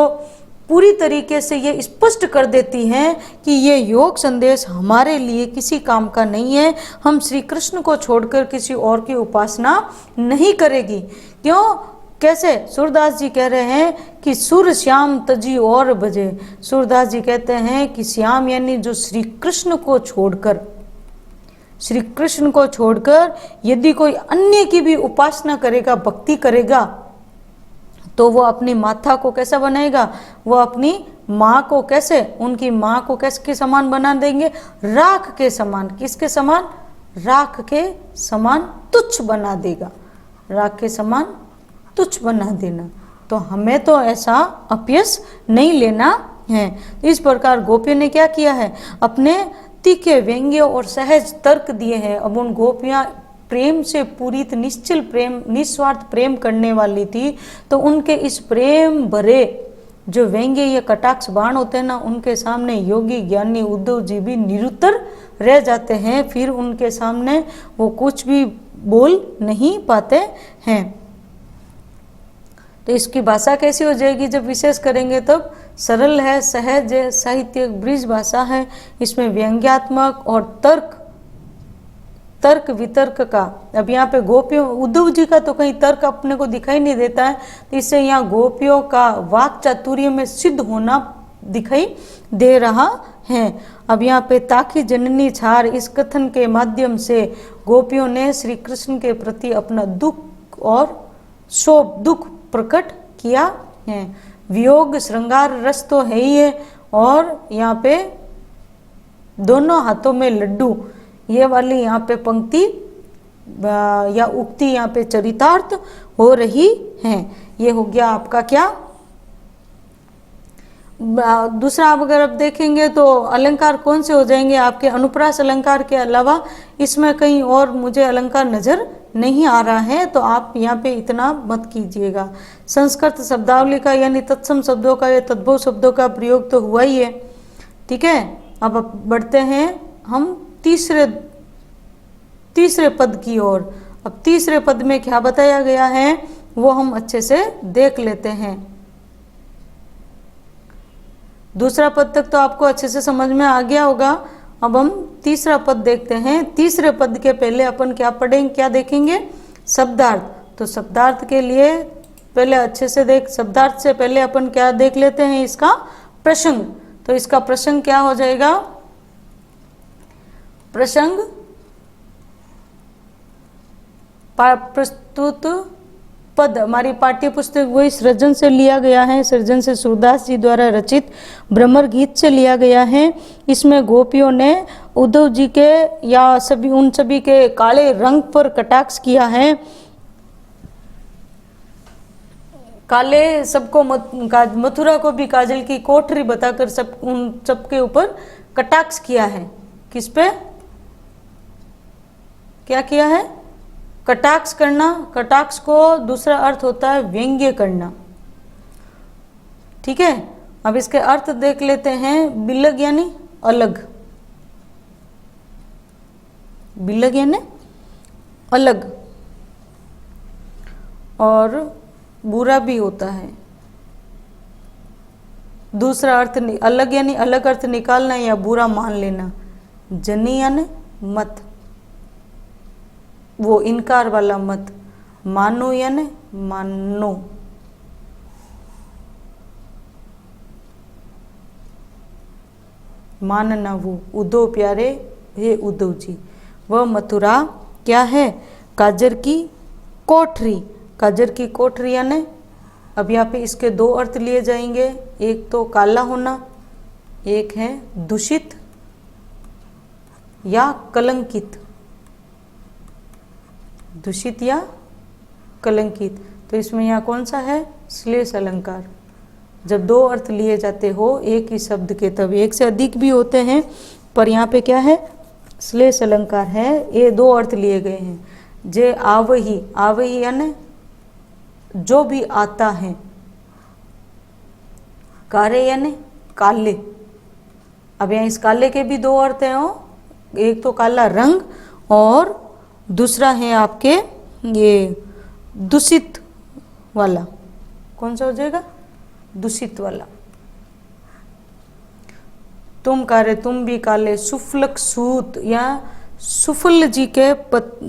पूरी तरीके से ये स्पष्ट कर देती हैं कि ये योग संदेश हमारे लिए किसी काम का नहीं है। हम श्री कृष्ण को छोड़कर किसी और की उपासना नहीं करेगी। क्यों, कैसे? सूरदास जी कह रहे हैं कि सुर श्याम तजी और बजे। सूरदास जी कहते हैं कि श्याम यानी जो श्री कृष्ण को छोड़कर, श्री कृष्ण को छोड़कर यदि कोई अन्य की भी उपासना करेगा, भक्ति करेगा, तो वो अपनी माता को कैसा बनाएगा? वो अपनी माँ को कैसे, उनकी माँ को कैसे के समान बना देंगे? राख के समान। किसके समान? राख के समान तुच्छ बना देगा। राख के समान तुच्छ बना देना। तो हमें तो ऐसा अपयश नहीं लेना है। इस प्रकार गोपियों ने क्या किया है? अपने तीखे व्यंग्य और सहज तर्क दिए हैं। अब उन गोपियां प्रेम से पूरित निश्चल प्रेम, निस्वार्थ प्रेम करने वाली थी, तो उनके इस प्रेम भरे जो व्यंग्य ये कटाक्ष बाण होते हैं ना, उनके सामने योगी ज्ञानी उद्धव जी भी निरुत्तर रह जाते हैं। फिर उनके सामने वो कुछ भी बोल नहीं पाते हैं। तो इसकी भाषा कैसी हो जाएगी? जब विशेष करेंगे तब सरल है, सहज है, साहित्य ब्रिज भाषा है। इसमें व्यंग्यात्मक और तर्क वितर्क का, अब यहाँ पे गोपियों, उद्धव जी का तो कहीं तर्क अपने को दिखाई नहीं देता है, तो इससे यहाँ गोपियों का वाक चातुर्य में सिद्ध होना दिखाई दे रहा है। अब यहाँ पे ताकि जननी छार, इस कथन के माध्यम से गोपियों ने श्री कृष्ण के प्रति अपना दुख और शोक, दुख प्रकट किया है। वियोग श्रृंगार रस तो है ही है, और यहाँ पे दोनों हाथों में लड्डू, ये वाली यहाँ पे पंक्ति या उक्ति यहाँ पे चरितार्थ हो रही है। ये हो गया आपका क्या? दूसरा, आप अगर आप देखेंगे तो अलंकार कौन से हो जाएंगे आपके? अनुप्रास अलंकार के अलावा इसमें कहीं और मुझे अलंकार नजर नहीं आ रहा है, तो आप यहाँ पे इतना मत कीजिएगा। संस्कृत शब्दावली का यानी तत्सम शब्दों का या तद्भव शब्दों का प्रयोग तो हुआ ही है, ठीक है। अब बढ़ते हैं हम तीसरे पद की ओर। अब तीसरे पद में क्या बताया गया है वो हम अच्छे से देख लेते हैं। दूसरा पद तक तो आपको अच्छे से समझ में आ गया होगा। अब हम तीसरा पद देखते हैं। तीसरे पद के पहले अपन क्या पढ़ेंगे, क्या देखेंगे? शब्दार्थ। तो शब्दार्थ के लिए पहले अच्छे से शब्दार्थ से पहले अपन क्या देख लेते हैं? इसका प्रसंग। तो इसका प्रसंग क्या हो जाएगा? प्रसंग प्रस्तुत पद, हमारी पाठ्य पुस्तक वही सृजन से लिया गया है। सृजन से सूरदास जी द्वारा रचित भ्रमर गीत से लिया गया है। इसमें गोपियों ने उद्धव जी के या उन सभी के काले रंग पर कटाक्ष किया है। काले सबको मथुरा को भी काजल की कोठरी बताकर उन सबके ऊपर कटाक्ष किया है। किस पे? क्या किया है? कटाक्ष करना। कटाक्ष को दूसरा अर्थ होता है व्यंग्य करना, ठीक है। अब इसके अर्थ देख लेते हैं। बिलग यानी अलग, बिलग यानी अलग, और बुरा भी होता है। दूसरा अर्थ अलग यानी अलग अर्थ निकालना या बुरा मान लेना। जनी यानी मत, वो इनकार वाला मत। मानो यानी मानो, मानना। वो उद्धव प्यारे, हे उद्धव जी। वह मथुरा क्या है? काजर की कोठरी। काजर की कोठरी यानी, अब यहाँ पे इसके दो अर्थ लिए जाएंगे। एक तो काला होना, एक है दूषित या कलंकित। दूषित या कलंकित। तो इसमें यहाँ कौन सा है? श्लेष अलंकार। जब दो अर्थ लिए जाते हो एक ही शब्द के, तब एक से अधिक भी होते हैं, पर यहाँ पे क्या है? श्लेष अलंकार है। ये दो अर्थ लिए गए हैं। जे आवही, आवही यानी जो भी आता है। कारे यानी काले। अब यहाँ इस काले के भी दो अर्थ हैं। एक तो काला रंग, और दूसरा है आपके ये दूषित वाला। कौन सा हो जाएगा? दूषित वाला। तुम कारे, तुम भी काले। सुफलक सूत या सुफल जी के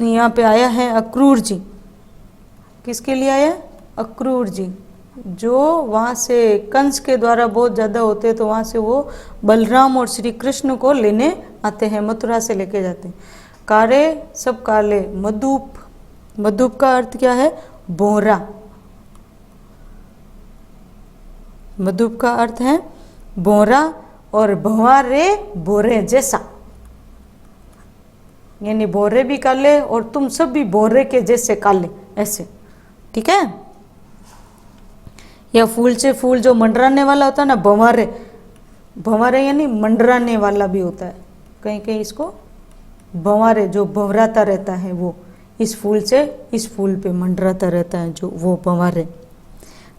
यहाँ पे आया है अक्रूर जी। किसके लिए आया? अक्रूर जी, जो वहाँ से कंस के द्वारा बहुत ज़्यादा होते हैं, तो वहाँ से वो बलराम और श्री कृष्ण को लेने आते हैं, मथुरा से लेके जाते हैं। कारे, सब काले। मधुप, मधुप का अर्थ क्या है? भौरा। मधुप का अर्थ है भौरा, और भंवारे भोरे जैसा, यानी भौरे भी काले और तुम सब भी भौरे के जैसे काले, ऐसे। ठीक है। या फूल से फूल जो मंडराने वाला होता है ना, भंवारे, भंवारे यानी मंडराने वाला भी होता है, कहीं कहीं इसको भंवारे, जो भंवराता रहता है वो इस फूल से इस फूल पे मंडराता रहता है, जो वो भंवारे।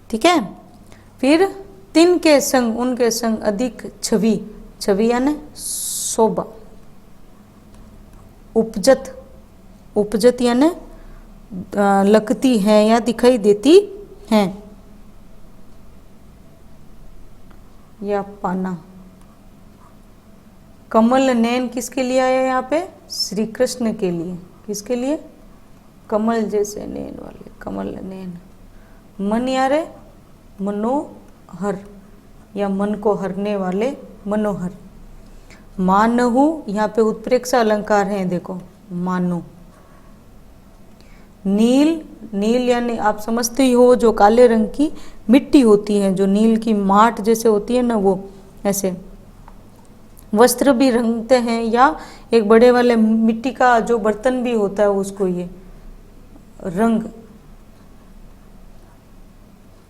ठीक है। फिर तिन के संग, उनके संग अधिक छवि, छवि यानी शोभा। उपजत, उपजत यानी लगती है या दिखाई देती है, या पाना। कमल नैन किसके लिए आया यहाँ पे? श्री कृष्ण के लिए। किसके लिए? कमल जैसे नैन वाले, कमल नैन। मन यारे मनोहर, या मन को हरने वाले, मनोहर। मानहु, यहाँ पे उत्प्रेक्षा अलंकार है, देखो, मानो। नील, नील यानी आप समझते ही हो जो काले रंग की मिट्टी होती है, जो नील की माट जैसे होती है ना, वो ऐसे वस्त्र भी रंगते हैं, या एक बड़े वाले मिट्टी का जो बर्तन भी होता है उसको ये रंग,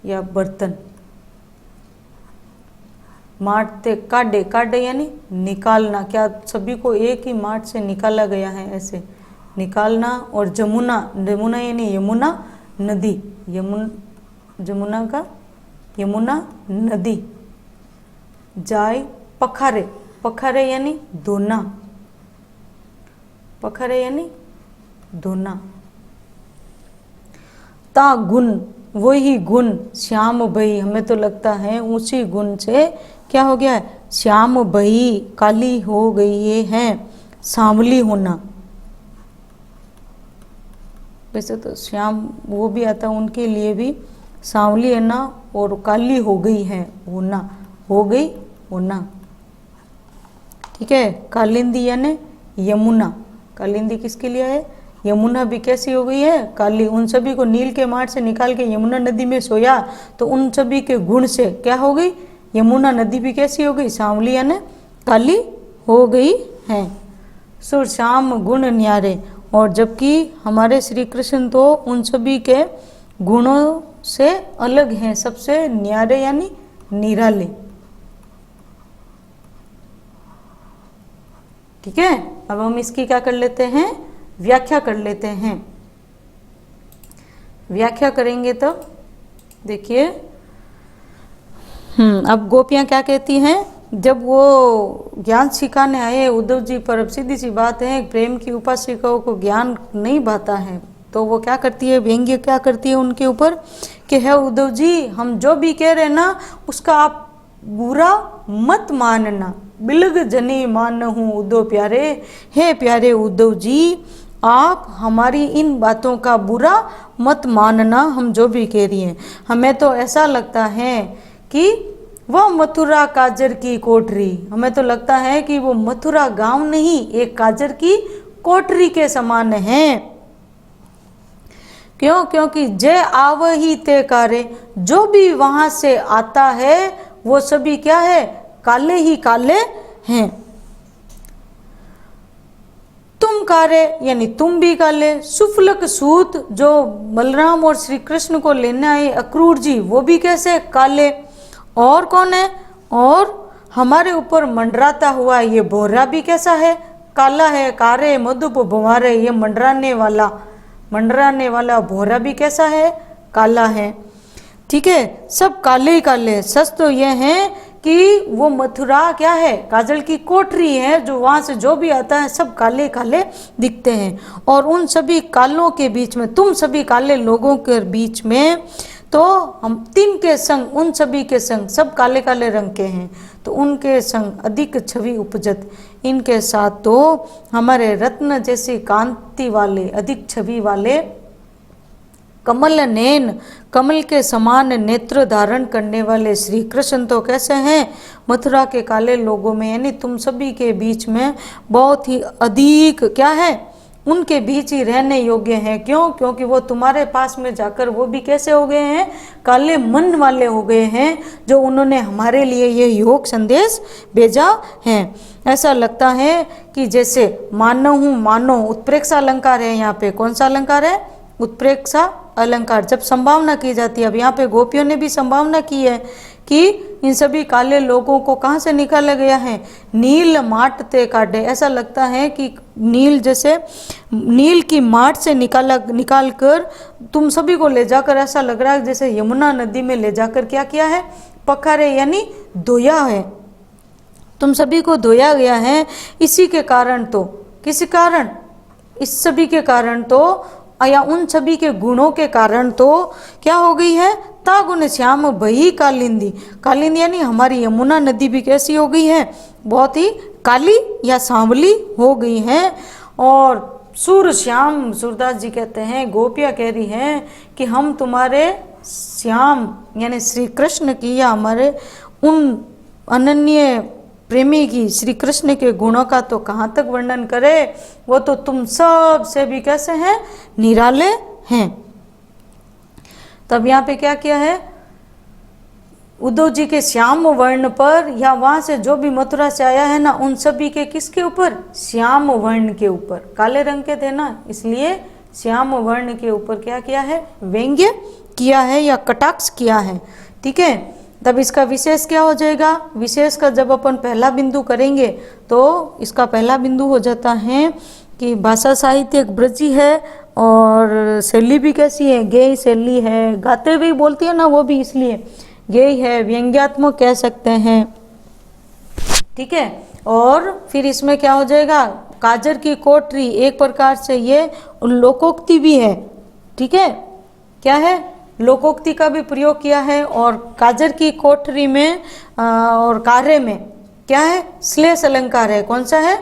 या बर्तन। माटते, काडे, काडे यानी निकालना, क्या सभी को एक ही माट से निकाला गया है, ऐसे निकालना। और जमुना, जमुना यानी यमुना नदी, जमुना का यमुना नदी। जाय, पखारे, पखारे यानी धोना, पखारे यानी धोना। ता गुण, वही गुण। श्याम भई, हमें तो लगता है उसी गुण से क्या हो गया है? श्याम भई, काली हो गई ये है, सांवली होना। वैसे तो श्याम वो भी आता, उनके लिए भी सांवली है ना, और काली हो गई है, होना, हो गई होना। ठीक है। कालिंदी यानी यमुना, कालिंदी किसके लिए है? यमुना भी कैसी हो गई है? काली। उन सभी को नील के माट से निकाल के यमुना नदी में सोया, तो उन सभी के गुण से क्या हो गई? यमुना नदी भी कैसी हो गई? सांवली यानी काली हो गई है। सुर श्याम गुण न्यारे, और जबकि हमारे श्री कृष्ण तो उन सभी के गुणों से अलग हैं, सबसे न्यारे यानी निराले। ठीक है। अब हम इसकी क्या कर लेते हैं? व्याख्या कर लेते हैं। व्याख्या करेंगे तो देखिए, अब गोपियां क्या कहती हैं? जब वो ज्ञान सिखाने आए उद्धव जी पर, अब सीधी सी बात है, प्रेम की उपासिकाओं को ज्ञान नहीं भाता है, तो वो क्या करती है? व्यंग्य क्या करती है उनके ऊपर कि है उद्धव जी, हम जो भी कह रहे ना उसका आप बुरा मत मानना। बिलग जनी मानहूँ उद्धव प्यारे, हे प्यारे उद्धव जी, आप हमारी इन बातों का बुरा मत मानना, हम जो भी कह रही हैं। हमें तो ऐसा लगता है कि वह मथुरा काजर की कोठरी, हमें तो लगता है कि वो मथुरा गांव नहीं, एक काजर की कोठरी के समान है। क्यों? क्योंकि जय आवही ते कारे, जो भी वहां से आता है वो सभी क्या है? काले ही काले हैं। तुम कारे यानी तुम भी काले। सुफलक सूत, जो बलराम और श्री कृष्ण को लेने आए अक्रूर जी, वो भी कैसे? काले। और कौन है? और हमारे ऊपर मंडराता हुआ ये भौरा भी कैसा है? काला है। कारे मधुप भंवारे, ये मंडराने वाला भौरा भी कैसा है? काला है। ठीक है। सब काले ही काले। सच तो ये है कि वो मथुरा क्या है? काजल की कोठरी है, जो वहां से जो भी आता है सब काले काले दिखते हैं। और उन सभी कालों के बीच में, तुम सभी काले लोगों के बीच में, तो हम तीन के संग, उन सभी के संग, सब काले काले रंग के हैं, तो उनके संग अधिक छवि उपजत, इनके साथ तो हमारे रत्न जैसी कांति वाले, अधिक छवि वाले, कमल नैन, कमल के समान नेत्र धारण करने वाले श्री कृष्ण तो कैसे हैं, मथुरा के काले लोगों में, यानी तुम सभी के बीच में बहुत ही अधिक क्या है, उनके बीच ही रहने योग्य हैं। क्यों? क्योंकि वो तुम्हारे पास में जाकर वो भी कैसे हो गए हैं, काले मन वाले हो गए हैं, जो उन्होंने हमारे लिए ये योग संदेश भेजा है। ऐसा लगता है कि जैसे मानो हूँ मानो, उत्प्रेक्षा अलंकार है यहाँ पे। कौन सा अलंकार है? उत्प्रेक्षा अलंकार। जब संभावना की जाती है, अब यहाँ पे गोपियों ने भी संभावना की है कि इन सभी काले लोगों को कहाँ से निकाला गया है, नील माट ते काटे। ऐसा लगता है कि नील, जैसे नील की माट से निकाल कर तुम सभी को ले जाकर, ऐसा लग रहा है जैसे यमुना नदी में ले जाकर क्या किया है, पखारे, यानी धोया है, तुम सभी को धोया गया है। इसी के कारण तो, किसी कारण, इस सभी के कारण तो, या उन सभी के गुणों के कारण तो क्या हो गई है, तागुन श्याम भई कालिंदी। कालिंदी यानी हमारी यमुना नदी भी कैसी हो गई है, बहुत ही काली या सांवली हो गई है। और सूर श्याम, सूरदास जी कहते हैं, गोपियाँ कह रही हैं कि हम तुम्हारे श्याम यानी श्री कृष्ण की, या हमारे उन अनन्य प्रेमी की, श्री कृष्ण के गुणों का तो कहाँ तक वर्णन करे, वो तो तुम सब से भी कैसे हैं, निराले हैं। तब यहाँ पे क्या किया है, उद्धव जी के श्याम वर्ण पर, या वहां से जो भी मथुरा से आया है ना, उन सभी के किसके ऊपर, श्याम वर्ण के ऊपर, काले रंग के थे ना, इसलिए श्याम वर्ण के ऊपर क्या किया है, व्यंग्य किया है या कटाक्ष किया है। ठीक है, तब इसका विशेष क्या हो जाएगा, विशेष का जब अपन पहला बिंदु करेंगे तो इसका पहला बिंदु हो जाता है कि भाषा साहित्य एक ब्रजी है, और शैली भी कैसी है, गेय शैली है, गाते हुए बोलती है ना वो भी, इसलिए गेय है, व्यंग्यात्मक कह सकते हैं। ठीक है, और फिर इसमें क्या हो जाएगा, काजर की कोठरी, एक प्रकार से ये लोकोक्ति भी है। ठीक है, क्या है, लोकोक्ति का भी प्रयोग किया है। और काजर की कोठरी में और कार्य में क्या है, श्लेष अलंकार है। कौन सा है,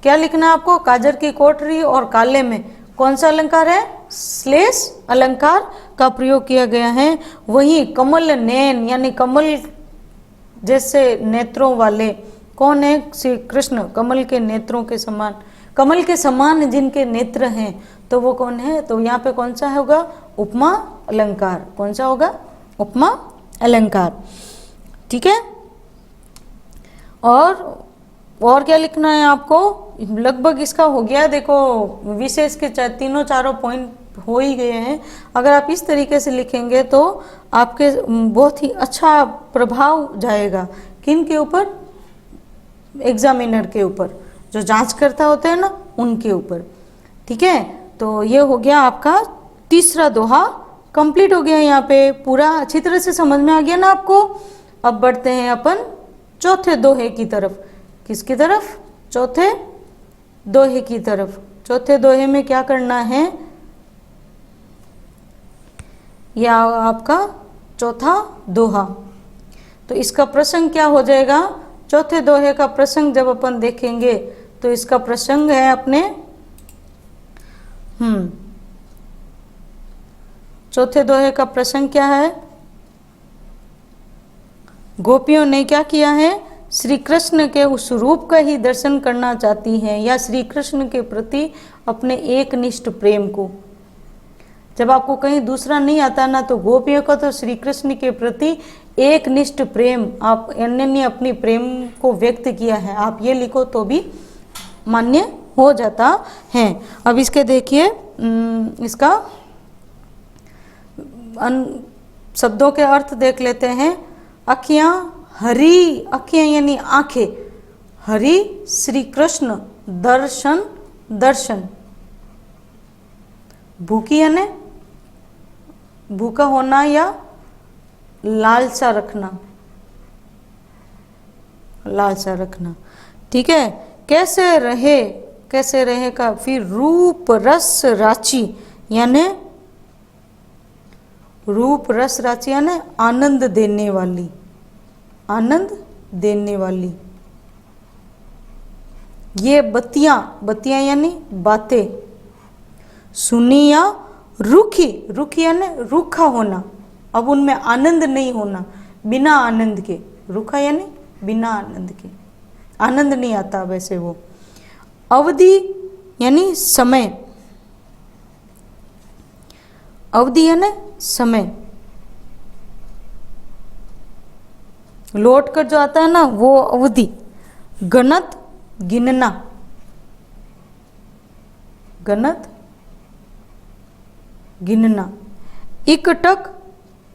क्या लिखना है आपको, काजर की कोठरी और काले में कौन सा अलंकार है, श्लेष अलंकार का प्रयोग किया गया है। वही कमल नैन यानी कमल जैसे नेत्रों वाले, कौन है, श्री कृष्ण, कमल के नेत्रों के समान, कमल के समान जिनके नेत्र हैं, तो वो कौन है, तो यहाँ पे कौन सा होगा, उपमा अलंकार। कौन सा होगा, उपमा अलंकार। ठीक है, और क्या लिखना है आपको, लगभग इसका हो गया। देखो विशेष के तीनों चारों पॉइंट हो ही गए हैं। अगर आप इस तरीके से लिखेंगे तो आपके बहुत ही अच्छा प्रभाव जाएगा, किन के ऊपर, एग्जामिनर के ऊपर, जो जांचकर्ता होते हैं ना, उनके ऊपर। ठीक है, तो ये हो गया आपका तीसरा दोहा, कंप्लीट हो गया। यहाँ पे पूरा अच्छी तरह से समझ में आ गया ना आपको। अब बढ़ते हैं अपन चौथे दोहे की तरफ। किसकी तरफ, चौथे दोहे की तरफ। चौथे दोहे में क्या करना है, या आपका चौथा दोहा, तो इसका प्रसंग क्या हो जाएगा, चौथे दोहे का प्रसंग जब अपन देखेंगे तो इसका प्रसंग है अपने चौथे दोहे का प्रसंग क्या है, गोपियों ने क्या किया है, श्री कृष्ण के उस रूप का ही दर्शन करना चाहती हैं, या श्री कृष्ण के प्रति अपने एकनिष्ठ प्रेम को। जब आपको कहीं दूसरा नहीं आता ना, तो गोपियों का तो श्री कृष्ण के प्रति एकनिष्ठ प्रेम, आप अन्य अपनी प्रेम को व्यक्त किया है, आप ये लिखो तो भी मान्य हो जाता है। अब इसके देखिए, इसका शब्दों के अर्थ देख लेते हैं। अखियाँ हरि, अखियाँ यानी आंखें, हरि श्री कृष्ण, दर्शन दर्शन, भूखी यानी भूखा होना या लालसा रखना, लालसा रखना। ठीक है, कैसे रहे, कैसे रहे का फिर रूप रस राची, यानी रूप रस राची यानी आनंद देने वाली, आनंद देने वाली। ये बत्तियां, बत्तियां यानी बातें। सुनी या रूखी, रूखी यानी रूखा होना, अब उनमें आनंद नहीं होना, बिना आनंद के। रूखा यानी बिना आनंद के, आनंद नहीं आता वैसे वो। अवधि यानी समय, अवधि यानी समय, लौट कर जो आता है ना वो अवधि। गणत गिनना, गणत गिनना। एकटक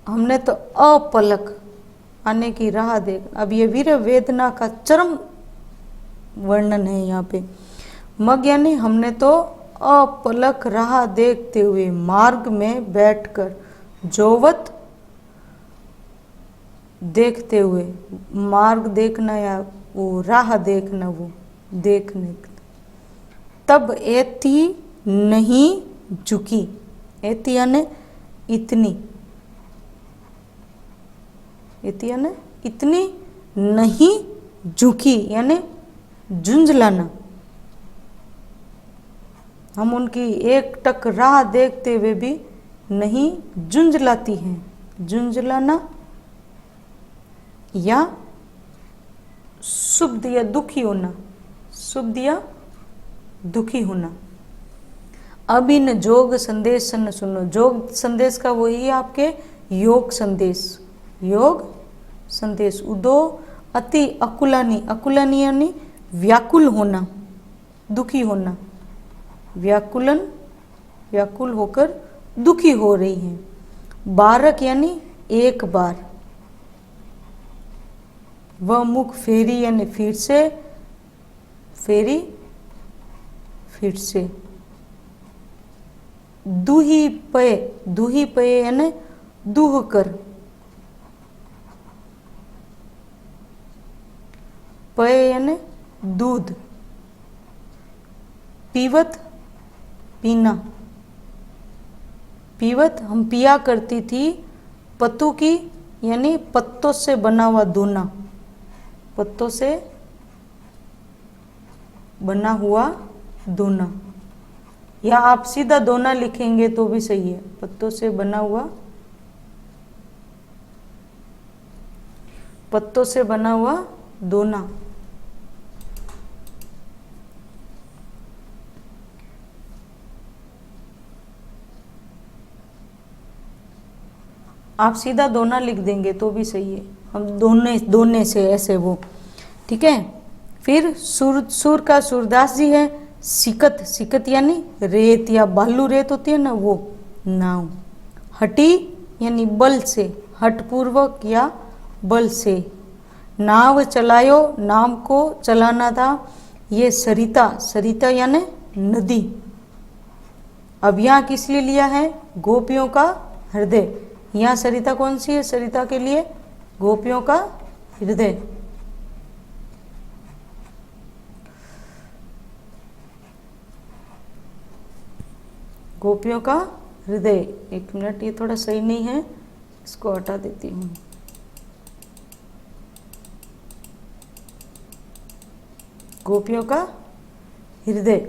हमने तो अपलक आने की राह देख। अब ये वीर वेदना का चरम वर्णन है यहाँ पे। मग यानी हमने तो अपलक राह देखते हुए, मार्ग में बैठकर, जोवत देखते हुए, मार्ग देखना या वो राह देखना, वो देखने। तब एति नहीं झुकी, एति यानी इतनी, एति यानी इतनी नहीं झुकी यानी झुंझलाना। हम उनकी एक टक राह देखते हुए भी नहीं झुंझलाती हैं। झुंझलाना या शुद्ध या दुखी होना, शुद्ध या दुखी होना। अब इन जोग संदेश न सुनो। जोग संदेश का वही है आपके योग संदेश, योग संदेश। उदो अति अकुलानी, अकुलानी यानी व्याकुल होना, दुखी होना। व्याकुलन, व्याकुल होकर दुखी हो रही हैं। बारक यानी एक बार। वह मुख फेरी यानी फिर से, फेरी फिर से। दूही पय, दूही पय यानी दूह कर। पय यानी दूध। पीवत पीना, पीवत हम पिया करती थी। पत्तों की यानी पत्तों से बना हुआ दोना, पत्तों से बना हुआ दोना, या आप सीधा दोना लिखेंगे तो भी सही है। पत्तों से बना हुआ, पत्तों से बना हुआ दोना। आप सीधा दोना लिख देंगे तो भी सही है। हम दोने, दोने से ऐसे वो, ठीक है। फिर सुर का सूरदास जी है। सिकत, सिकत यानी रेत या बालू रेत होती है ना वो, नाव। हटी यानी बल से, हठपूर्वक या बल से। नाव चलायो, नाव को चलाना था। ये सरिता, सरिता यानी नदी। अब यहाँ किस लिए लिया है? गोपियों का हृदय। यहाँ सरिता कौन सी है? सरिता के लिए गोपियों का हृदय। गोपियों का हृदय। एक मिनट, ये थोड़ा सही नहीं है, इसको हटा देती हूँ। गोपियों का हृदय।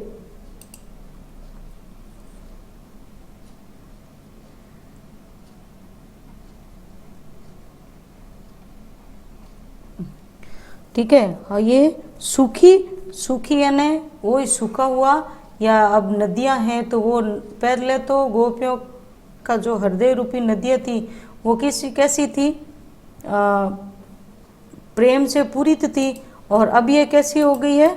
ठीक है। और ये सूखी, सूखी यानी वो सूखा हुआ, या अब नदियां हैं तो वो पहले तो गोपियों का जो हृदय रूपी नदियां थी वो कैसी थी? प्रेम से पूरित थी। और अब ये कैसी हो गई है?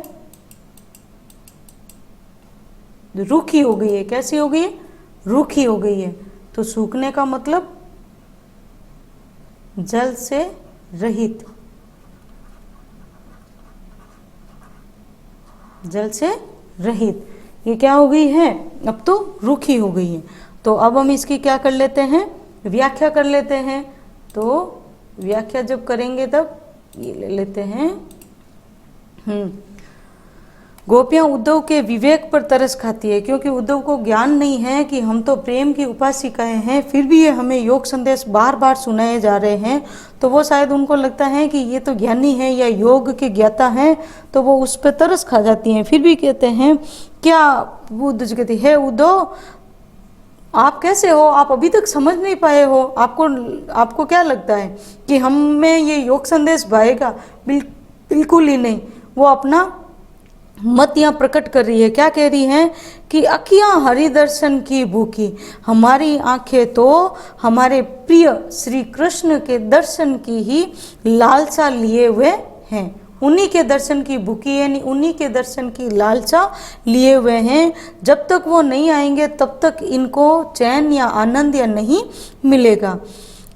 रूखी हो गई है। कैसी हो गई है? रूखी हो गई है। तो सूखने का मतलब जल से रहित, जल से रहित। ये क्या हो गई है? अब तो रूखी हो गई है। तो अब हम इसकी क्या कर लेते हैं? व्याख्या कर लेते हैं। तो व्याख्या जब करेंगे तब ये ले लेते हैं। गोपियां उद्धव के विवेक पर तरस खाती है, क्योंकि उद्धव को ज्ञान नहीं है कि हम तो प्रेम की उपासिकाएं हैं, फिर भी ये हमें योग संदेश बार बार सुनाए जा रहे हैं। तो वो शायद उनको लगता है कि ये तो ज्ञानी है या योग के ज्ञाता हैं, तो वो उस पर तरस खा जाती हैं। फिर भी कहते हैं क्या, बुद्ध जी कहते हैं उद्धव आप कैसे हो, आप अभी तक समझ नहीं पाए हो, आपको क्या लगता है कि हम में ये योग संदेश भाएगा? बिल्कुल ही नहीं। वो अपना मत यहाँ प्रकट कर रही है। क्या कह रही है कि अखियां हरि दर्शन की भूखी, हमारी आंखें तो हमारे प्रिय श्री कृष्ण के दर्शन की ही लालसा लिए हुए हैं। उन्हीं के दर्शन की भूखी यानी उन्हीं के दर्शन की लालसा लिए हुए हैं। जब तक वो नहीं आएंगे तब तक इनको चैन या आनंद या नहीं मिलेगा।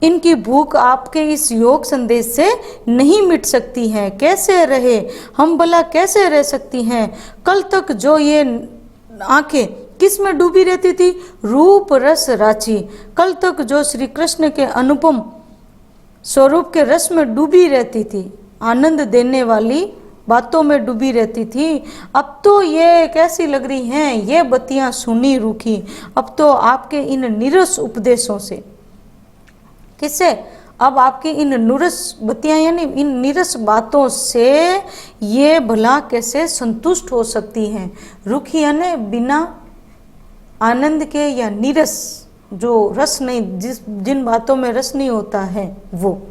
इनकी भूख आपके इस योग संदेश से नहीं मिट सकती है। कैसे रहे हम, भला कैसे रह सकती हैं? कल तक जो ये आंखें किस में डूबी रहती थी? रूप रस राची। कल तक जो श्री कृष्ण के अनुपम स्वरूप के रस में डूबी रहती थी, आनंद देने वाली बातों में डूबी रहती थी, अब तो ये कैसी लग रही हैं ये बत्तियां सुनी रूखी। अब तो आपके इन निरस उपदेशों से, किससे? अब आपकी इन नुरस बत्तियां यानी इन निरस बातों से ये भला कैसे संतुष्ट हो सकती हैं? रुखी यानी बिना आनंद के, या निरस जो रस नहीं, जिन बातों में रस नहीं होता है वो।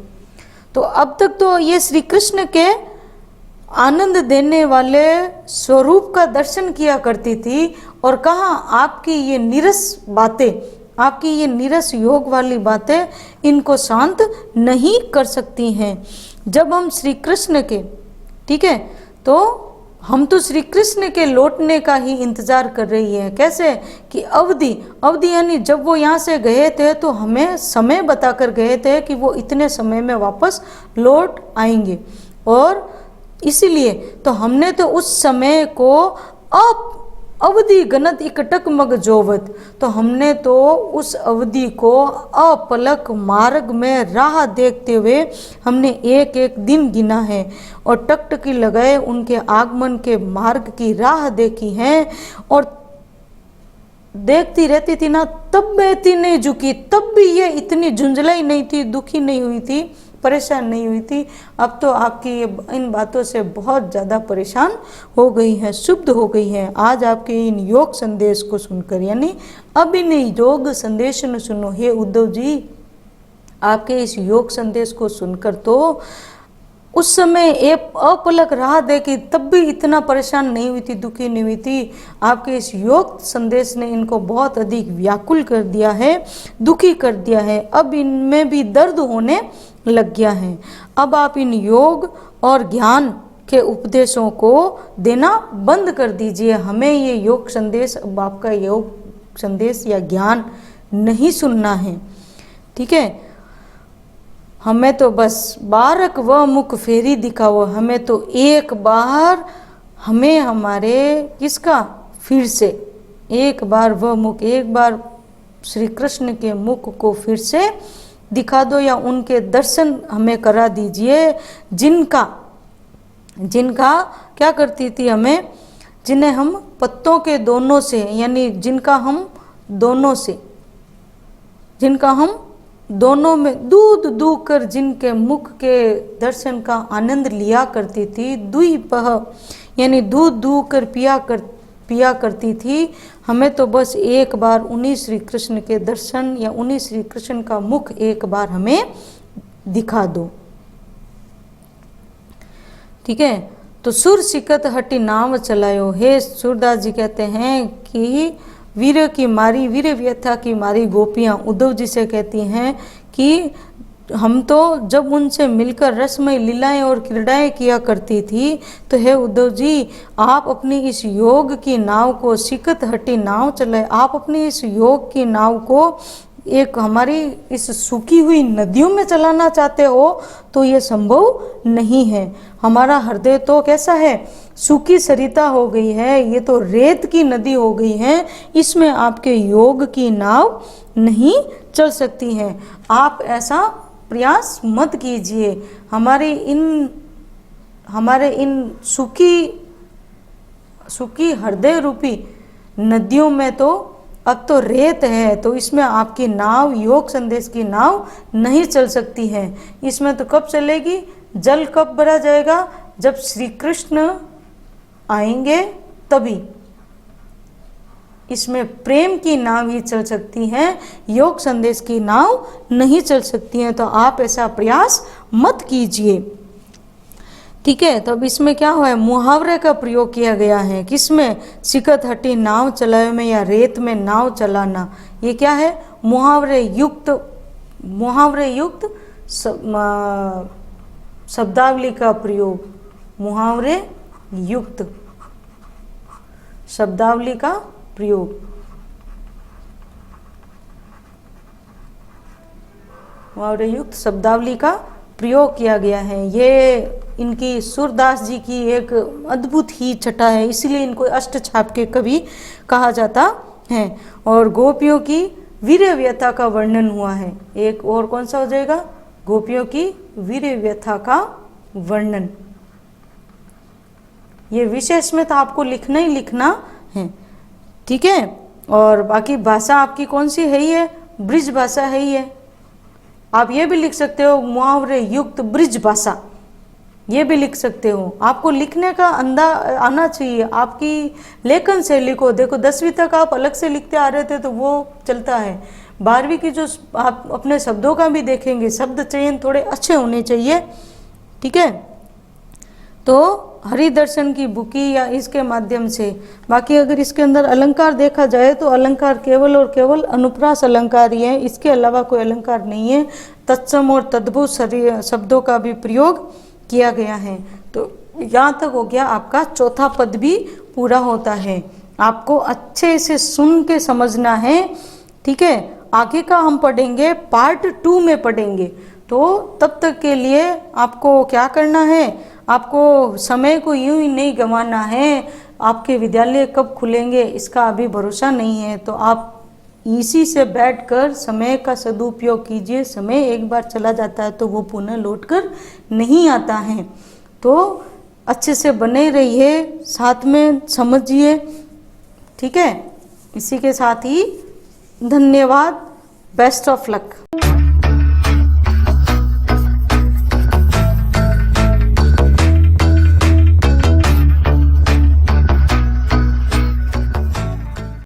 तो अब तक तो ये श्री कृष्ण के आनंद देने वाले स्वरूप का दर्शन किया करती थी, और कहाँ आपकी ये निरस बातें, आपकी ये निरस योग वाली बातें इनको शांत नहीं कर सकती हैं। जब हम श्री कृष्ण के, ठीक है, तो हम तो श्री कृष्ण के लौटने का ही इंतजार कर रही है। कैसे कि अवधि यानी जब वो यहाँ से गए थे तो हमें समय बताकर गए थे कि वो इतने समय में वापस लौट आएंगे, और इसीलिए तो हमने तो उस समय को अवधि गणत इकटक मग जोवत, तो हमने तो उस अवधि को अपलक मार्ग में राह देखते हुए हमने एक एक दिन गिना है, और टकटकी लगाए उनके आगमन के मार्ग की राह देखी है। और देखती रहती थी ना, तब बेती नहीं झुकी, तब भी ये इतनी झुंझलाई नहीं थी, दुखी नहीं हुई थी, परेशान नहीं हुई थी। अब तो आपकी ये इन बातों से बहुत ज़्यादा परेशान हो गई हैं, शुद्ध हो गई हैं। आज आपके इन योग संदेश को सुनकर, यानी अब इन योग संदेश न सुनो हे उद्धव जी, आपके इस योग संदेश को सुनकर तो उस समय एक अपलक राह देखी, तब भी इतना परेशान नहीं हुई थी, दुखी नहीं हुई थी। आपके इस योग संदेश ने इनको बहुत अधिक व्याकुल कर दिया है, दुखी कर दिया है। अब इनमें भी दर्द होने लग गया है। अब आप इन योग और ज्ञान के उपदेशों को देना बंद कर दीजिए। हमें ये योग संदेश, अब आपका योग संदेश या ज्ञान नहीं सुनना है, ठीक है। हमें तो बस बारक व मुख फेरी दिखाओ, हमें तो एक बार, हमें हमारे किसका, फिर से एक बार वह मुख, एक बार श्री कृष्ण के मुख को फिर से दिखा दो, या उनके दर्शन हमें करा दीजिए, जिनका क्या करती थी हमें, जिन्हें हम पत्तों के दोनों से, यानी जिनका हम दोनों में दूध दूकर जिनके मुख के दर्शन का आनंद लिया करती थी, दुई पह यानी दूध दूकर पिया करती थी। हमें तो बस एक बार उन्हीं श्री कृष्ण के दर्शन या उन्हीं श्री कृष्ण का मुख एक बार हमें दिखा दो, ठीक है। तो सुर सिकत हटी नाव चलायो, हे सूरदास जी कहते हैं कि वीर की मारी, वीर व्यथा की मारी गोपियाँ उद्धव जी से कहती हैं कि हम तो जब उनसे मिलकर रसमय लीलाएं और क्रीड़ाएं किया करती थी, तो हे उद्धव जी आप अपनी इस योग की नाव को, सिकत हटी नाव चलाए, आप अपनी इस योग की नाव को एक हमारी इस सूखी हुई नदियों में चलाना चाहते हो, तो ये संभव नहीं है। हमारा हृदय तो कैसा है, सूखी सरिता हो गई है, ये तो रेत की नदी हो गई है, इसमें आपके योग की नाव नहीं चल सकती है। आप ऐसा प्रयास मत कीजिए। हमारे इन सूखी सूखी हृदय रूपी नदियों में तो अब तो रेत है, तो इसमें आपकी नाव, योग संदेश की नाव नहीं चल सकती है। इसमें तो कब चलेगी? जल कब भरा जाएगा? जब श्री कृष्ण आएंगे तभी इसमें प्रेम की नाव ही चल सकती है, योग संदेश की नाव नहीं चल सकती है। तो आप ऐसा प्रयास मत कीजिए, ठीक है। तो अब इसमें क्या हुआ है? मुहावरे का प्रयोग किया गया है। किसमें? सिकत हटी नाव चलावे में या रेत में नाव चलाना। ये क्या है? मुहावरे युक्त शब्दावली का प्रयोग। मुहावरे युक्त शब्दावली का प्रयोग। मुहावरे युक्त शब्दावली का प्रयोग किया गया है। ये इनकी सूरदास जी की एक अद्भुत ही छटा है, इसलिए इनको अष्टछाप के कवि कहा जाता है। और गोपियों की वीर व्यथा का वर्णन हुआ है। एक और कौन सा हो जाएगा? गोपियों की वीर व्यथा का वर्णन। ये विशेष में तो आपको लिखना ही लिखना है, ठीक है। और बाकी भाषा आपकी कौन सी है? ही है ब्रिज भाषा है ही है। आप ये भी लिख सकते हो मुहावरे युक्त ब्रिज भाषा, ये भी लिख सकते हो। आपको लिखने का अंदाज आना चाहिए, आपकी लेखन शैली को देखो। 10वीं तक आप अलग से लिखते आ रहे थे तो वो चलता है। 12वीं की जो आप अपने शब्दों का भी देखेंगे, शब्द चयन थोड़े अच्छे होने चाहिए, ठीक है। तो हरिदर्शन की बुकी या इसके माध्यम से, बाकी अगर इसके अंदर अलंकार देखा जाए तो अलंकार केवल और केवल अनुप्रास अलंकार ही है, इसके अलावा कोई अलंकार नहीं है। तत्सम और तद्भुत शब्दों का भी प्रयोग किया गया है। तो यहाँ तक हो गया, आपका चौथा पद भी पूरा होता है। आपको अच्छे से सुन के समझना है, ठीक है। आगे का हम पढ़ेंगे, पार्ट 2 में पढ़ेंगे। तो तब तक के लिए आपको क्या करना है? आपको समय को यूं ही नहीं गंवाना है। आपके विद्यालय कब खुलेंगे इसका अभी भरोसा नहीं है, तो आप इसी से बैठकर समय का सदुपयोग कीजिए। समय एक बार चला जाता है तो वो पुनः लौटकर नहीं आता है। तो अच्छे से बने रहिए, साथ में समझिए, ठीक है। इसी के साथ ही धन्यवाद, बेस्ट ऑफ लक।